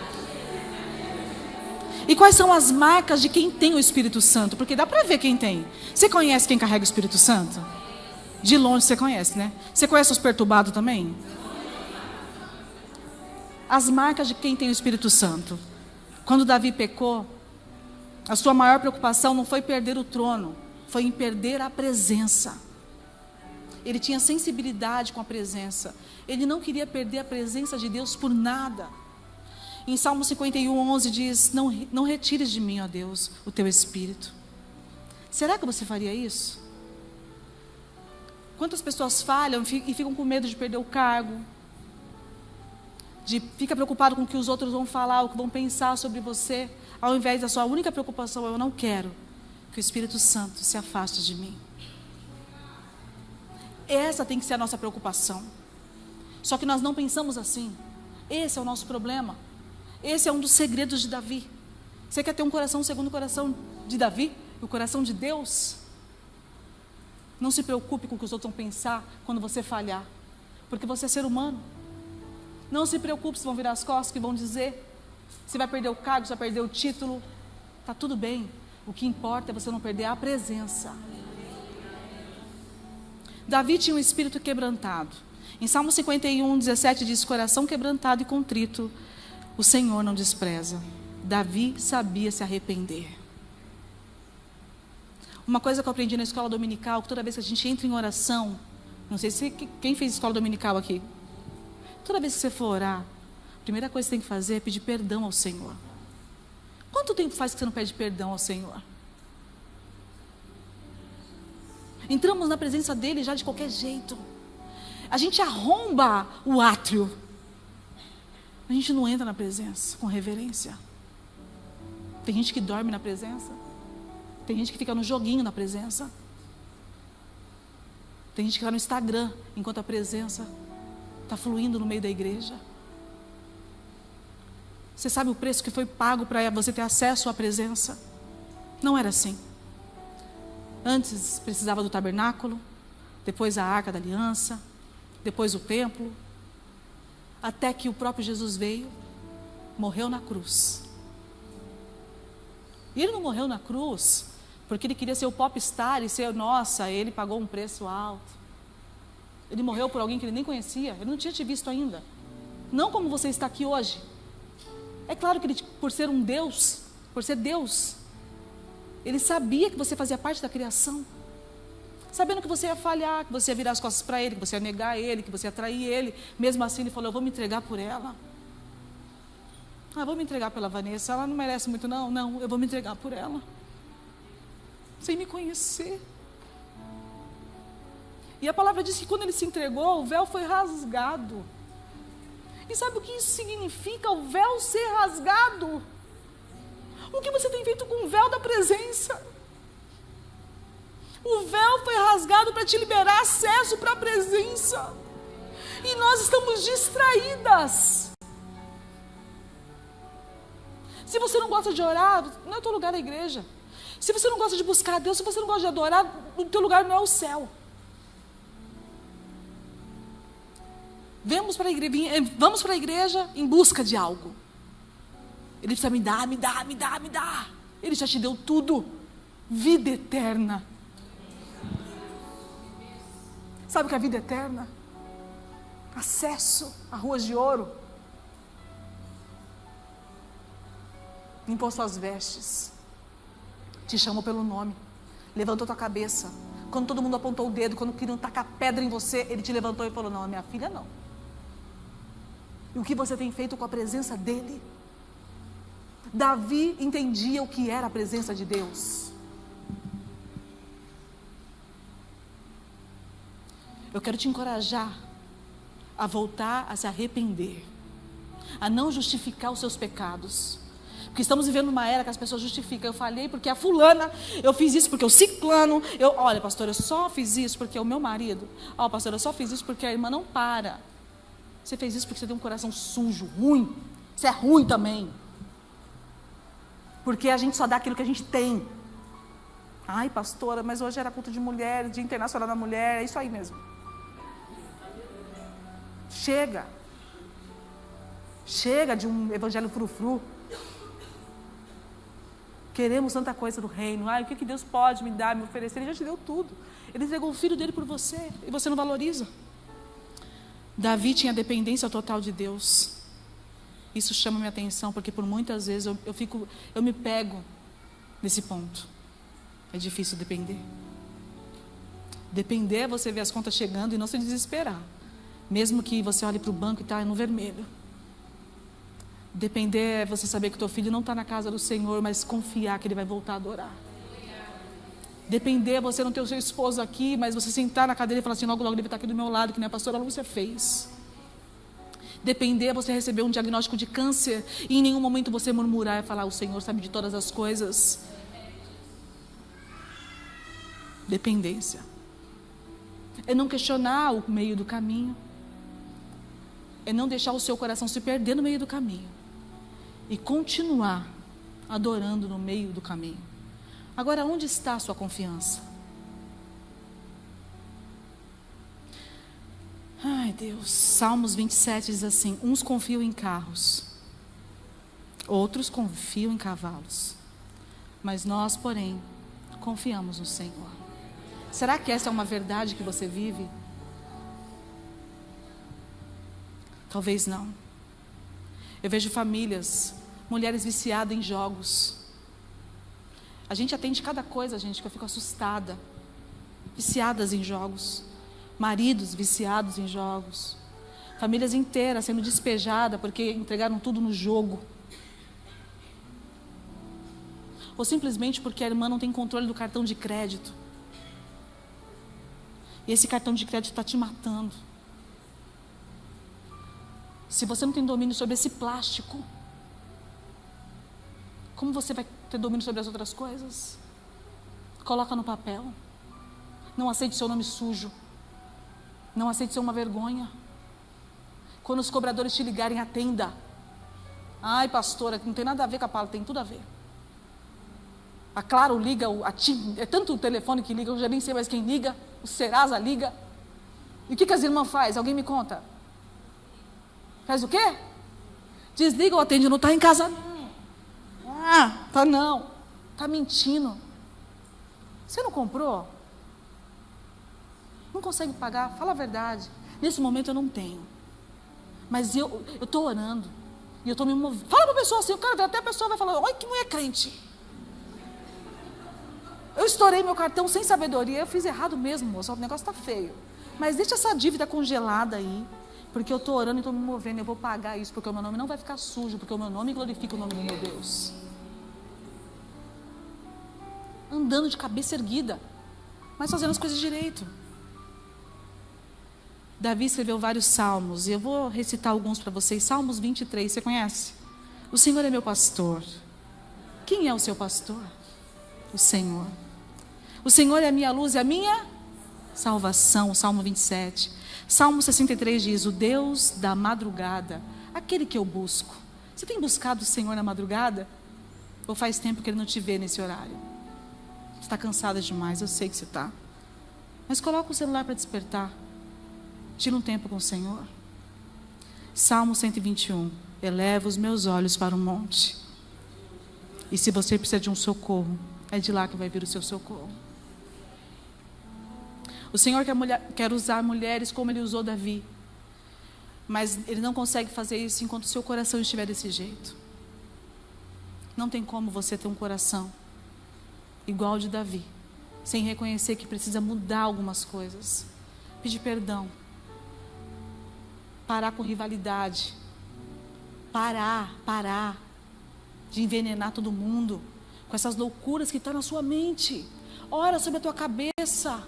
E quais são as marcas de quem tem o Espírito Santo? Porque dá para ver quem tem. Você conhece quem carrega o Espírito Santo? De longe você conhece, né? Você conhece os perturbados também? As marcas de quem tem o Espírito Santo. Quando Davi pecou, a sua maior preocupação não foi perder o trono, foi em perder a presença. Ele tinha sensibilidade com a presença. Ele não queria perder a presença de Deus por nada. Em Salmo 51:11 diz: não retires de mim, ó Deus, o teu Espírito. Será que você faria isso? Quantas pessoas falham e ficam com medo de perder o cargo? Fica preocupado com o que os outros vão falar, o que vão pensar sobre você, ao invés da sua única preocupação: eu não quero que o Espírito Santo se afaste de mim. Essa tem que ser a nossa preocupação. Só que nós não pensamos assim. Esse é o nosso problema. Esse é um dos segredos de Davi. Você quer ter um coração segundo o coração de Davi? O coração de Deus? Não se preocupe com o que os outros vão pensar quando você falhar, porque você é ser humano. Não se preocupe se vão virar as costas, que vão dizer, se vai perder o cargo, se vai perder o título. Está tudo bem. O que importa é você não perder a presença. Davi tinha um espírito quebrantado. Em Salmo 51:17 diz: coração quebrantado e contrito, o Senhor não despreza. Davi sabia se arrepender. Uma coisa que eu aprendi na escola dominical, que toda vez que a gente entra em oração, não sei se quem fez escola dominical aqui, toda vez que você for orar, a primeira coisa que você tem que fazer é pedir perdão ao Senhor. Quanto tempo faz que você não pede perdão ao Senhor? Entramos na presença dele já de qualquer jeito. A gente arromba o átrio. A gente não entra na presença com reverência. Tem gente que dorme na presença. Tem gente que fica no joguinho na presença. Tem gente que está no Instagram enquanto a presença está fluindo no meio da igreja. Você sabe o preço que foi pago para você ter acesso à presença? Não era assim. Antes precisava do tabernáculo, depois a arca da aliança, depois o templo, até que o próprio Jesus veio, morreu na cruz. E ele não morreu na cruz porque ele queria ser o popstar e ser, nossa, ele pagou um preço alto. Ele morreu por alguém que ele nem conhecia, ele não tinha te visto ainda. Não como você está aqui hoje. É claro que ele, por ser um Deus, por ser Deus, ele sabia que você fazia parte da criação. Sabendo que você ia falhar, que você ia virar as costas para ele, que você ia negar ele, que você ia trair ele. Mesmo assim ele falou: eu vou me entregar por ela. Eu vou me entregar pela Vanessa, ela não merece muito não. Não, eu vou me entregar por ela. Sem me conhecer. E a palavra diz que quando ele se entregou, o véu foi rasgado. E sabe o que isso significa, o véu ser rasgado? O que você tem feito com o véu da presença? O véu foi rasgado para te liberar acesso para a presença. E nós estamos distraídas. Se você não gosta de orar, não é o teu lugar na igreja. Se você não gosta de buscar a Deus, se você não gosta de adorar, o teu lugar não é o céu. Vamos para a igreja em busca de algo. Ele precisa me dar. Ele já te deu tudo. Vida eterna. Sabe o que é vida eterna? Acesso a ruas de ouro. Limpou suas vestes. Te chamou pelo nome. Levantou tua cabeça. Quando todo mundo apontou o dedo, quando queriam tacar pedra em você, ele te levantou e falou: não, minha filha não. E o que você tem feito com a presença dele? Davi entendia o que era a presença de Deus. Eu quero te encorajar a voltar a se arrepender, a não justificar os seus pecados, Porque estamos vivendo uma era que as pessoas justificam. Eu falhei porque a fulana, eu fiz isso porque o ciclano. Olha, pastor, eu só fiz isso porque o meu marido. Ó, pastor, eu só fiz isso porque a irmã não para. Você fez isso porque você tem um coração sujo, ruim. Você é ruim também. Porque a gente só dá aquilo que a gente tem. Ai, pastora, mas hoje era culto de mulheres, Dia Internacional da Mulher, é isso aí mesmo. Chega. Chega de um evangelho frufru. Queremos tanta coisa do reino. Ai, o que Deus pode me dar, me oferecer? Ele já te deu tudo. Ele entregou o filho dele por você e você não valoriza. Davi tinha dependência total de Deus. Isso chama minha atenção, porque por muitas vezes eu me pego nesse ponto. É difícil depender. Depender é você ver as contas chegando e não se desesperar. Mesmo que você olhe para o banco e está no vermelho. Depender é você saber que o teu filho não está na casa do Senhor, mas confiar que ele vai voltar a adorar. Depender é você não ter o seu esposo aqui, mas você sentar na cadeira e falar assim, logo, logo ele vai estar aqui do meu lado, que nem a pastora Lúcia fez. Depender é você receber um diagnóstico de câncer e em nenhum momento você murmurar e falar, o Senhor sabe de todas as coisas. Dependência. É não questionar o meio do caminho. É não deixar o seu coração se perder no meio do caminho. E continuar adorando no meio do caminho. Agora, onde está a sua confiança? Ai, Deus. Salmos 27 diz assim, uns confiam em carros, outros confiam em cavalos, mas nós, porém, confiamos no Senhor. Será que essa é uma verdade que você vive? Talvez não. Eu vejo famílias, mulheres viciadas em jogos. A gente atende cada coisa, gente, que eu fico assustada. Viciadas em jogos. Maridos viciados em jogos. Famílias inteiras sendo despejadas porque entregaram tudo no jogo. Ou simplesmente porque a irmã não tem controle do cartão de crédito. E esse cartão de crédito está te matando. Se você não tem domínio sobre esse plástico, como você vai ter domínio sobre as outras coisas? Coloca no papel. Não aceite seu nome sujo. Não aceite ser uma vergonha. Quando os cobradores te ligarem, atenda. Ai, pastora, não tem nada a ver com a palavra, tem tudo a ver. A Claro liga, é tanto o telefone que liga, eu já nem sei mais quem liga. O Serasa liga. E o que as irmãs fazem? Alguém me conta? Faz o quê? Desliga ou atende, não está em casa não. Ah, tá não. Está mentindo. Você não comprou? Não consegue pagar? Fala a verdade. Nesse momento eu não tenho. Mas eu estou orando. E eu estou me movendo. Fala para a pessoa assim, o cara até a pessoa vai falar, olha que mulher crente. Eu estourei meu cartão sem sabedoria, eu fiz errado mesmo, moça, o negócio está feio. Mas deixa essa dívida congelada aí, porque eu estou orando e estou me movendo, eu vou pagar isso, porque o meu nome não vai ficar sujo, porque o meu nome glorifica o nome do meu Deus. Andando de cabeça erguida, mas fazendo as coisas direito. Davi escreveu vários salmos, e eu vou recitar alguns para vocês. Salmos 23, você conhece? O Senhor é meu pastor. Quem é o seu pastor? O Senhor. O Senhor é a minha luz e a minha salvação, o Salmo 27. Salmo 63 diz, o Deus da madrugada, aquele que eu busco. Você tem buscado o Senhor na madrugada? Ou faz tempo que Ele não te vê nesse horário? Você está cansada demais, eu sei que você está. Mas coloca o celular para despertar. Tira um tempo com o Senhor. Salmo 121, eleva os meus olhos para o monte. E se você precisa de um socorro, é de lá que vai vir o seu socorro. O Senhor quer usar mulheres como Ele usou Davi. Mas Ele não consegue fazer isso enquanto o seu coração estiver desse jeito. Não tem como você ter um coração igual ao de Davi, sem reconhecer que precisa mudar algumas coisas. Pedir perdão. Parar com rivalidade. Parar de envenenar todo mundo com essas loucuras que estão na sua mente. Ora sobre a tua cabeça.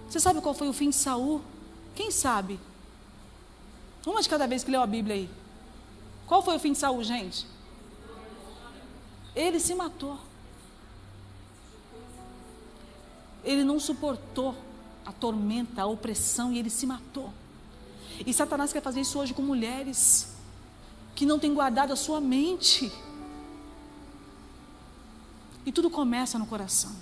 Você sabe qual foi o fim de Saul? Quem sabe? Uma de cada vez que leu a Bíblia aí. Qual foi o fim de Saul, gente? Ele se matou. Ele não suportou a tormenta, a opressão, e ele se matou. E Satanás quer fazer isso hoje com mulheres que não têm guardado a sua mente. E tudo começa no coração.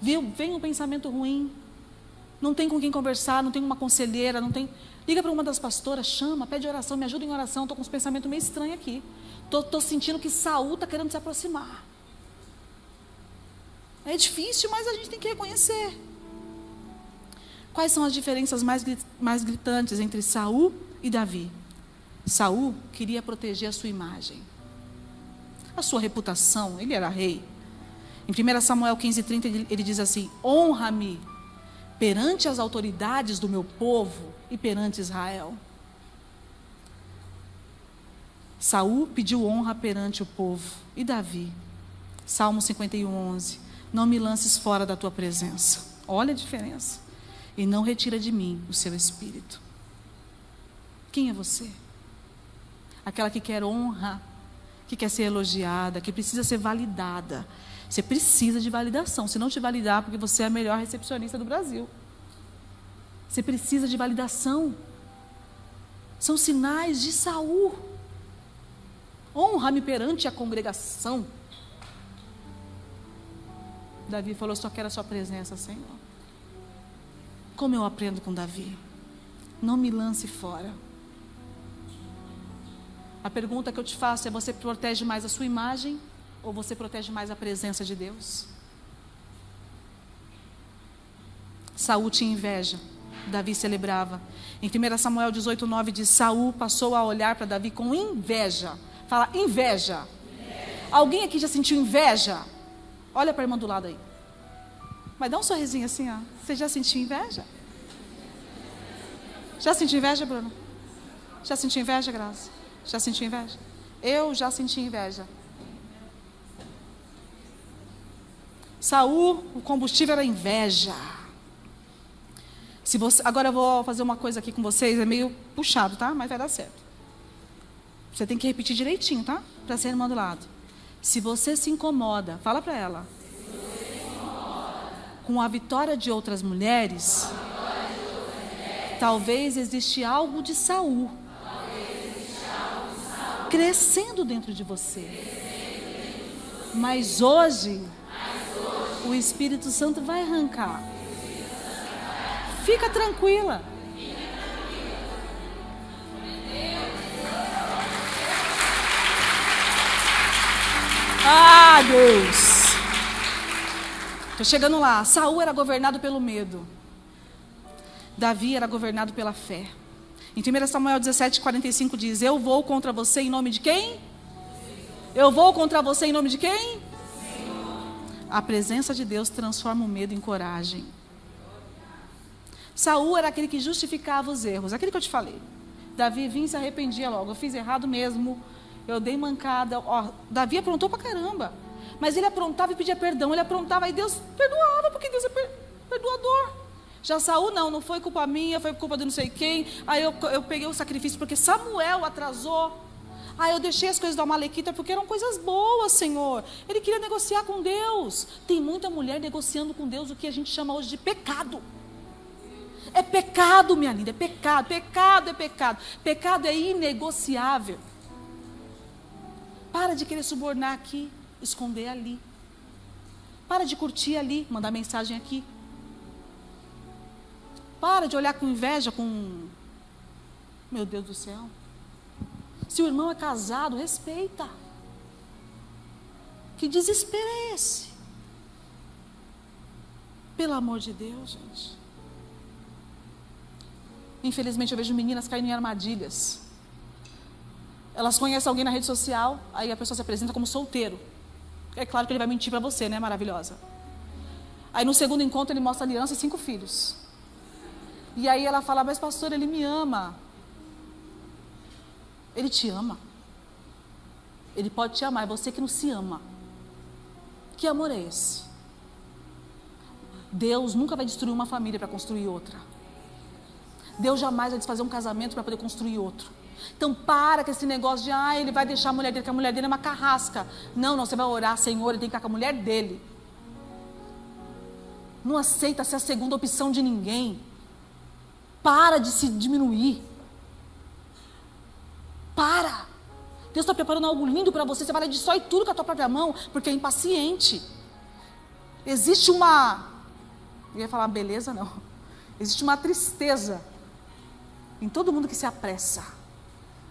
Vem um pensamento ruim, não tem com quem conversar, não tem uma conselheira, não tem... Liga para uma das pastoras, chama, pede oração, me ajuda em oração, estou com uns pensamentos meio estranhos aqui. Estou sentindo que Saul está querendo se aproximar. É difícil, mas a gente tem que reconhecer. Quais são as diferenças mais gritantes entre Saul e Davi? Saul queria proteger a sua imagem, a sua reputação, ele era rei. Em 1 Samuel 15:30 ele diz assim: honra-me perante as autoridades do meu povo e perante Israel. Saul pediu honra perante o povo. E Davi? Salmo 51:11. Não me lances fora da tua presença. Olha a diferença. E não retira de mim o seu espírito. Quem é você? Aquela que quer honra, que quer ser elogiada, que precisa ser validada. Você precisa de validação. Se não te validar, porque você é a melhor recepcionista do Brasil. Você precisa de validação. São sinais de Saul. Honra-me perante a congregação. Davi falou: só quero a sua presença, Senhor. Como eu aprendo com Davi? Não me lance fora. A pergunta que eu te faço é: você protege mais a sua imagem ou você protege mais a presença de Deus? Saul tinha inveja, Davi celebrava. Em 1 Samuel 18:9 diz: Saul passou a olhar para Davi com inveja. Fala, inveja. Alguém aqui já sentiu inveja? Olha para a irmã do lado aí. Mas dá um sorrisinho assim, ó. Você já sentiu inveja? Já sentiu inveja, Bruno? Já sentiu inveja, Graça? Já sentiu inveja? Eu já senti inveja. Saul, o combustível era inveja. Agora eu vou fazer uma coisa aqui com vocês, é meio puxado, tá? Mas vai dar certo. Você tem que repetir direitinho, tá? Para ser irmã do lado. Se você se incomoda, fala para ela. Com a vitória de outras mulheres, talvez existe algo de Saul crescendo dentro de você. Mas hoje, o Espírito Santo vai arrancar. Fica tranquila. Ah, Deus. Estou chegando lá. Saul era governado pelo medo. Davi era governado pela fé. Em 1 Samuel 17:45 diz: eu vou contra você em nome de quem? Eu vou contra você em nome de quem? A presença de Deus transforma o medo em coragem. Saul era aquele que justificava os erros, aquele que eu te falei. Davi vinha e se arrependia logo. Eu fiz errado mesmo, eu dei mancada. Davi aprontou pra caramba. Mas ele aprontava e pedia perdão. Ele aprontava e Deus perdoava, porque Deus é perdoador. Já Saul não foi culpa minha, foi culpa de não sei quem. Aí eu peguei o sacrifício porque Samuel atrasou. Aí eu deixei as coisas da Amalequita porque eram coisas boas, Senhor. Ele queria negociar com Deus. Tem muita mulher negociando com Deus o que a gente chama hoje de pecado. É pecado, minha linda, é pecado. Pecado é pecado. Pecado é inegociável. Para de querer subornar aqui, esconder ali. Para de curtir ali, mandar mensagem aqui. Para de olhar com inveja, com... Meu Deus do céu. Se o irmão é casado, respeita. Que desespero é esse? Pelo amor de Deus, gente. Infelizmente eu vejo meninas caindo em armadilhas. Elas conhecem alguém na rede social, aí a pessoa se apresenta como solteiro. É claro que ele vai mentir para você, né, maravilhosa? Aí no segundo encontro ele mostra aliança e 5 filhos. E aí ela fala: mas pastor, ele me ama. Ele te ama. Ele pode te amar, é você que não se ama. Que amor é esse? Deus nunca vai destruir uma família para construir outra. Deus jamais vai desfazer um casamento para poder construir outro. Então para com esse negócio de, ele vai deixar a mulher dele, que a mulher dele é uma carrasca. Não, você vai orar, Senhor, ele tem que ficar com a mulher dele. Não aceita ser a segunda opção de ninguém. Para de se diminuir. Para. Deus está preparando algo lindo para você. Você vai destrói tudo com a tua própria mão, porque é impaciente. Existe uma... Eu ia falar beleza, não. Existe uma tristeza em todo mundo que se apressa.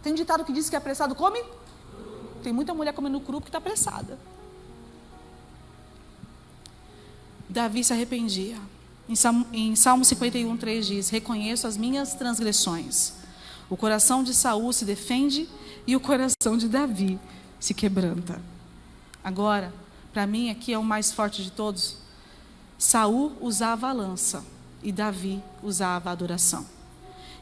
Tem um ditado que diz que apressado come? Tem muita mulher comendo cru porque está apressada. Davi se arrependia. Em Salmo 51:3 diz: reconheço as minhas transgressões. O coração de Saul se defende e o coração de Davi se quebranta. Agora, para mim aqui é o mais forte de todos. Saul usava a lança e Davi usava a adoração.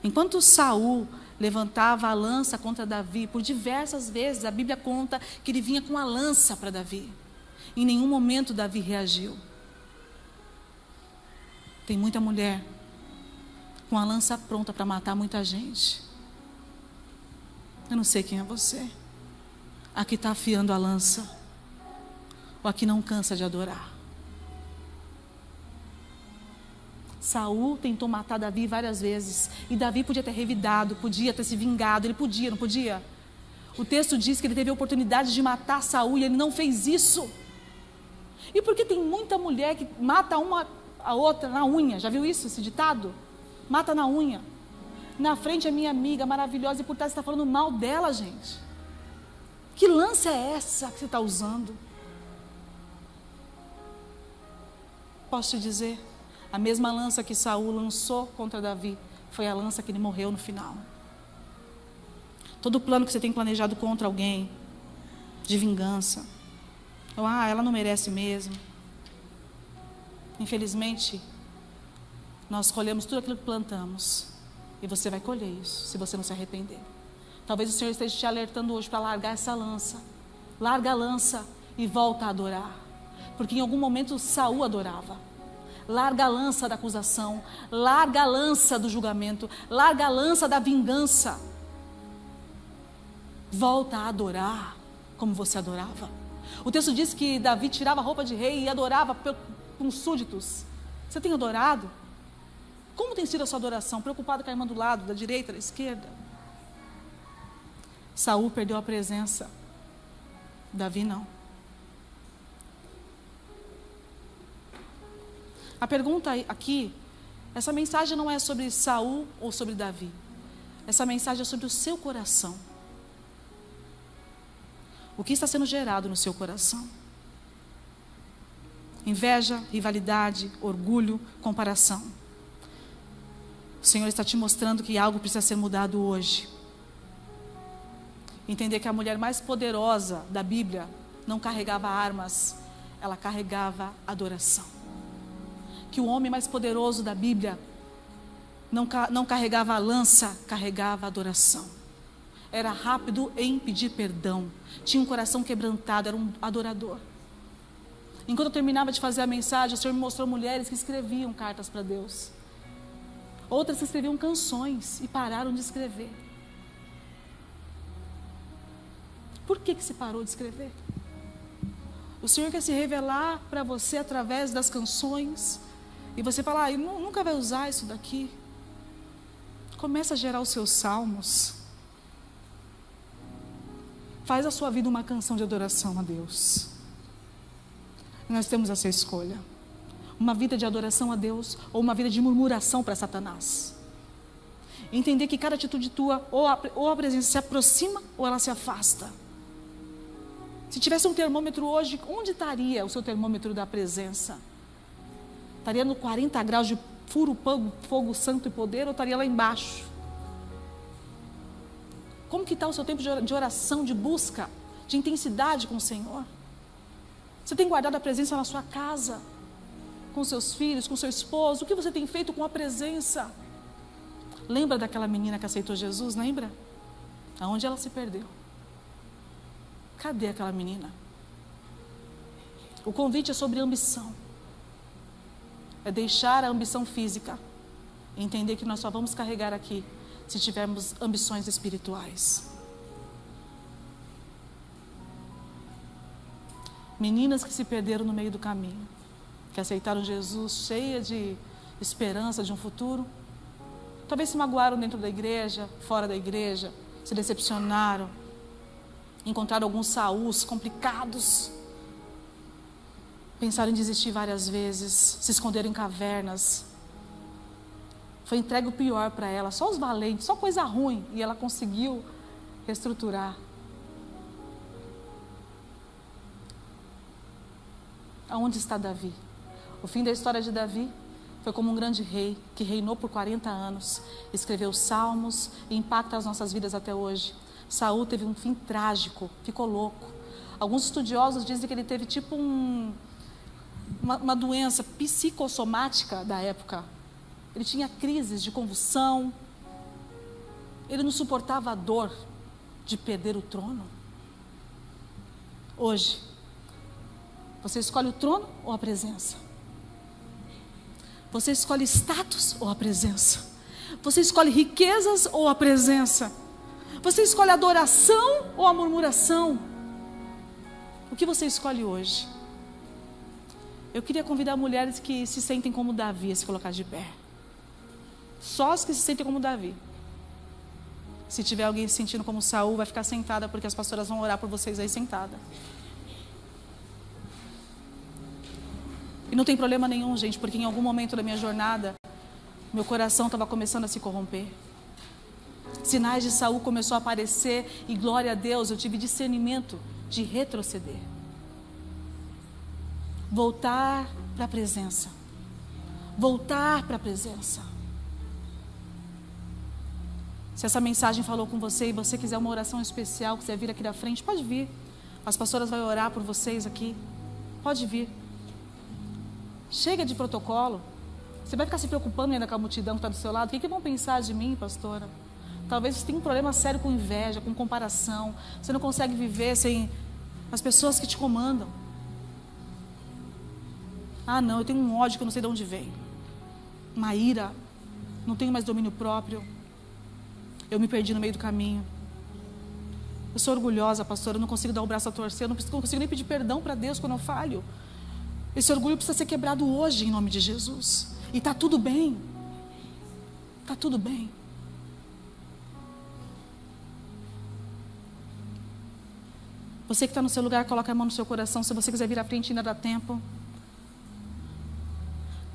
Enquanto Saul levantava a lança contra Davi, por diversas vezes a Bíblia conta que ele vinha com a lança para Davi. Em nenhum momento Davi reagiu. Tem muita mulher com a lança pronta para matar muita gente. Eu não sei quem é você. Aqui está afiando a lança. Ou aqui não cansa de adorar. Saul tentou matar Davi várias vezes. E Davi podia ter revidado, podia ter se vingado. Ele podia, não podia? O texto diz que ele teve a oportunidade de matar Saul e ele não fez isso. E por que tem muita mulher que mata a outra na unha? Já viu isso, esse ditado? Mata na unha. Na frente é minha amiga maravilhosa e por trás você está falando mal dela, gente. Que lança é essa que você está usando? Posso te dizer, a mesma lança que Saul lançou contra Davi foi a lança que ele morreu no final. Todo plano que você tem planejado contra alguém, de vingança, ou ela não merece mesmo. Infelizmente, nós colhemos tudo aquilo que plantamos. E você vai colher isso, se você não se arrepender. Talvez o Senhor esteja te alertando hoje para largar essa lança. Larga a lança e volta a adorar. Porque em algum momento Saul adorava. Larga a lança da acusação. Larga a lança do julgamento. Larga a lança da vingança. Volta a adorar como você adorava. O texto diz que Davi tirava a roupa de rei e adorava com os súditos. Você tem adorado? Como tem sido a sua adoração? Preocupado com a irmã do lado, da direita, da esquerda? Saul perdeu a presença. Davi não. A pergunta aqui, essa mensagem não é sobre Saul ou sobre Davi. Essa mensagem é sobre o seu coração. O que está sendo gerado no seu coração? Inveja, rivalidade, orgulho, comparação. O Senhor está te mostrando que algo precisa ser mudado hoje. Entender que a mulher mais poderosa da Bíblia não carregava armas, ela carregava adoração. Que o homem mais poderoso da Bíblia não carregava a lança, carregava adoração. Era rápido em pedir perdão, tinha um coração quebrantado, era um adorador. Enquanto eu terminava de fazer a mensagem, o Senhor me mostrou mulheres que escreviam cartas para Deus. Outras que escreviam canções e pararam de escrever. Por que se parou de escrever? O Senhor quer se revelar para você através das canções. E você fala, nunca vai usar isso daqui. Começa a gerar os seus salmos. Faz a sua vida uma canção de adoração a Deus. Nós temos essa escolha. Uma vida de adoração a Deus ou uma vida de murmuração para Satanás. Entender que cada atitude tua, ou a presença se aproxima ou ela se afasta. Se tivesse um termômetro hoje, onde estaria o seu termômetro da presença? Estaria no 40 graus de furo, fogo santo e poder, ou estaria lá embaixo? Como que está o seu tempo de oração, de busca, de intensidade com o Senhor? Você tem guardado a presença na sua casa? Com seus filhos, com seu esposo? O que você tem feito com a presença? Lembra daquela menina que aceitou Jesus? Lembra? Aonde ela se perdeu? Cadê aquela menina? O convite é sobre ambição. É deixar a ambição física. E entender que nós só vamos carregar aqui se tivermos ambições espirituais. Meninas que se perderam no meio do caminho, que aceitaram Jesus cheia de esperança de um futuro, talvez se magoaram dentro da igreja, fora da igreja, se decepcionaram, encontraram alguns Saúls complicados, pensaram em desistir várias vezes, se esconderam em cavernas. Foi entregue o pior para ela, só os valentes, só coisa ruim, e ela conseguiu reestruturar. Aonde está Davi? O fim da história de Davi foi como um grande rei que reinou por 40 anos, escreveu salmos e impacta as nossas vidas até hoje. Saul teve um fim trágico, ficou louco. Alguns estudiosos dizem que ele teve tipo uma doença psicossomática da época. Ele tinha crises de convulsão, ele não suportava a dor de perder o trono. Hoje, você escolhe o trono ou a presença? Você escolhe status ou a presença? Você escolhe riquezas ou a presença? Você escolhe a adoração ou a murmuração? O que você escolhe hoje? Eu queria convidar mulheres que se sentem como Davi a se colocar de pé. Só as que se sentem como Davi. Se tiver alguém se sentindo como Saul, vai ficar sentada, porque as pastoras vão orar por vocês aí sentada. E não tem problema nenhum, gente, porque em algum momento da minha jornada, meu coração estava começando a se corromper. Sinais de Saul começou a aparecer e glória a Deus, eu tive discernimento de retroceder. Voltar para a presença. Voltar para a presença. Se essa mensagem falou com você e você quiser uma oração especial, quiser vir aqui da frente, pode vir. As pastoras vão orar por vocês aqui. Pode vir. Chega de protocolo. Você vai ficar se preocupando ainda com a multidão que está do seu lado? O que vão pensar de mim, pastora? Talvez você tenha um problema sério com inveja, com comparação. Você não consegue viver sem as pessoas que te comandam. Ah, não, eu tenho um ódio que eu não sei de onde vem. Uma ira. Não tenho mais domínio próprio. Eu me perdi no meio do caminho. Eu sou orgulhosa, pastora, eu não consigo dar o braço a torcer, eu não consigo nem pedir perdão para Deus quando eu falho. Esse orgulho precisa ser quebrado hoje, em nome de Jesus. E está tudo bem. Está tudo bem. Você que está no seu lugar, coloca a mão no seu coração. Se você quiser vir à frente, ainda dá tempo.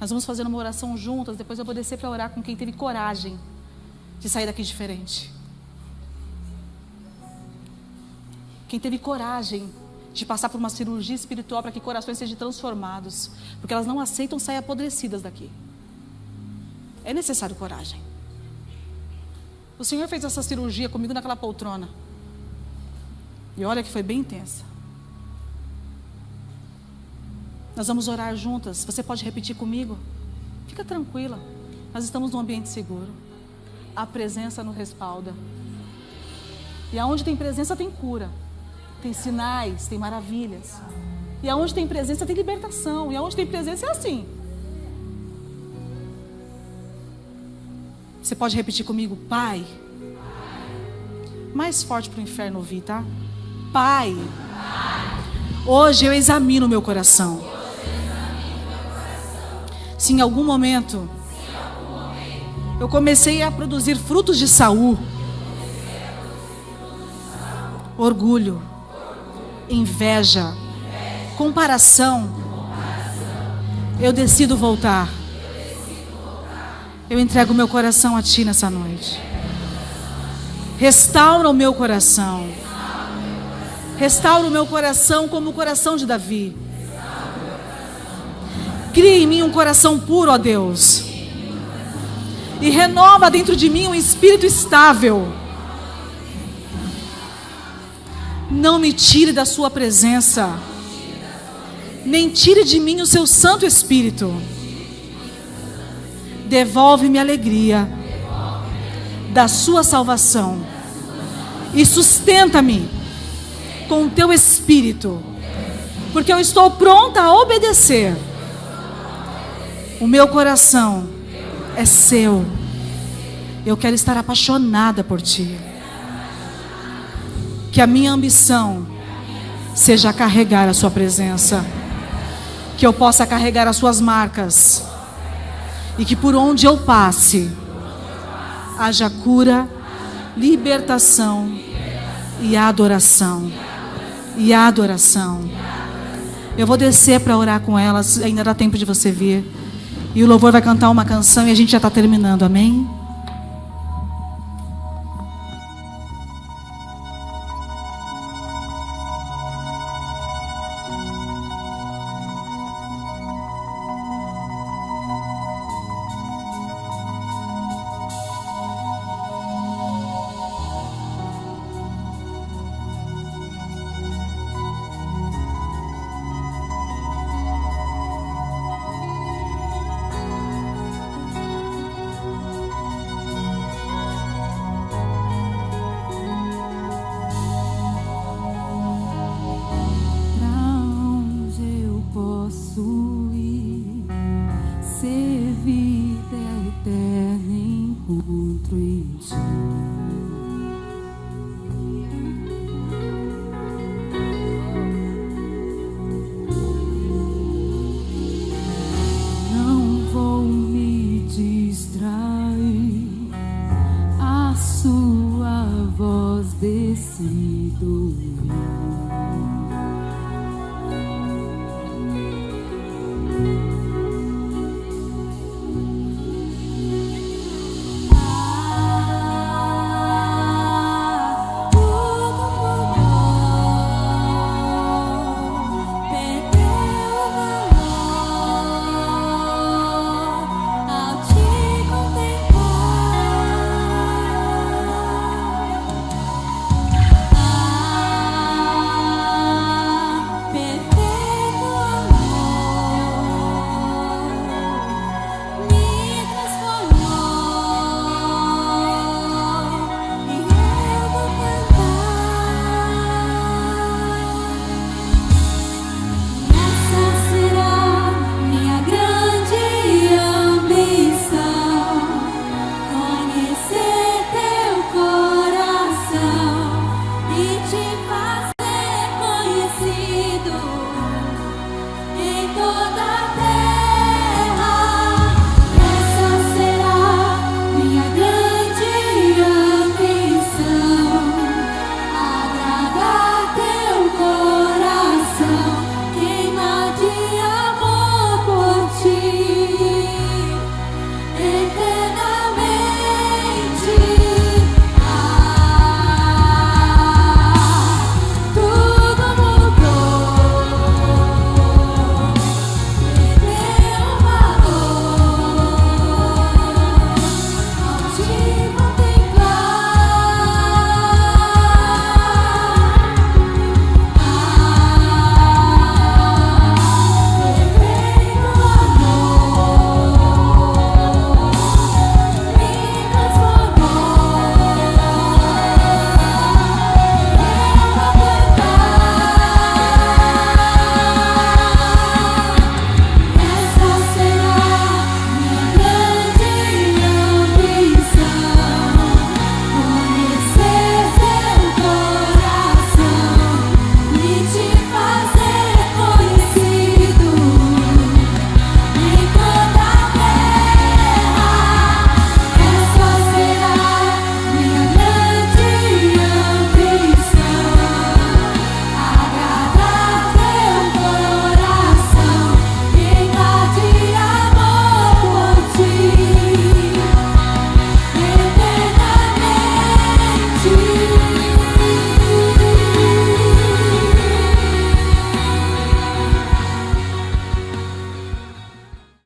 Nós vamos fazer uma oração juntas. Depois eu vou descer para orar com quem teve coragem de sair daqui diferente. Quem teve coragem de passar por uma cirurgia espiritual para que corações sejam transformados. Porque elas não aceitam sair apodrecidas daqui. É necessário coragem. O Senhor fez essa cirurgia comigo naquela poltrona. E olha que foi bem intensa. Nós vamos orar juntas. Você pode repetir comigo? Fica tranquila. Nós estamos num ambiente seguro. A presença nos respalda. E aonde tem presença tem cura. Tem sinais, tem maravilhas. E aonde tem presença tem libertação. E aonde tem presença é assim. Você pode repetir comigo? Pai. Mais forte para o inferno ouvir, tá? Pai. Hoje eu examino o meu coração. Se em algum momento eu comecei a produzir frutos de Saul, orgulho, inveja, comparação, eu decido voltar. Eu entrego o meu coração a Ti nessa noite. Restaura o meu coração. Restaura o meu coração como o coração de Davi. Cria em mim um coração puro, ó Deus. E renova dentro de mim um espírito estável. Não me tire da sua presença. Nem tire de mim o seu Santo Espírito. Devolve-me a alegria da sua salvação. E sustenta-me com o teu Espírito. Porque eu estou pronta a obedecer. O meu coração é seu. Eu quero estar apaixonada por Ti. Que a minha ambição seja carregar a Sua presença. Que eu possa carregar as Suas marcas. E que por onde eu passe, haja cura, libertação e adoração. E adoração. Eu vou descer para orar com elas. Ainda dá tempo de você vir. E o louvor vai cantar uma canção e a gente já está terminando. Amém? Ser vida eterna, encontro em Ti. Não vou me distrair, a Sua voz decido ouvir.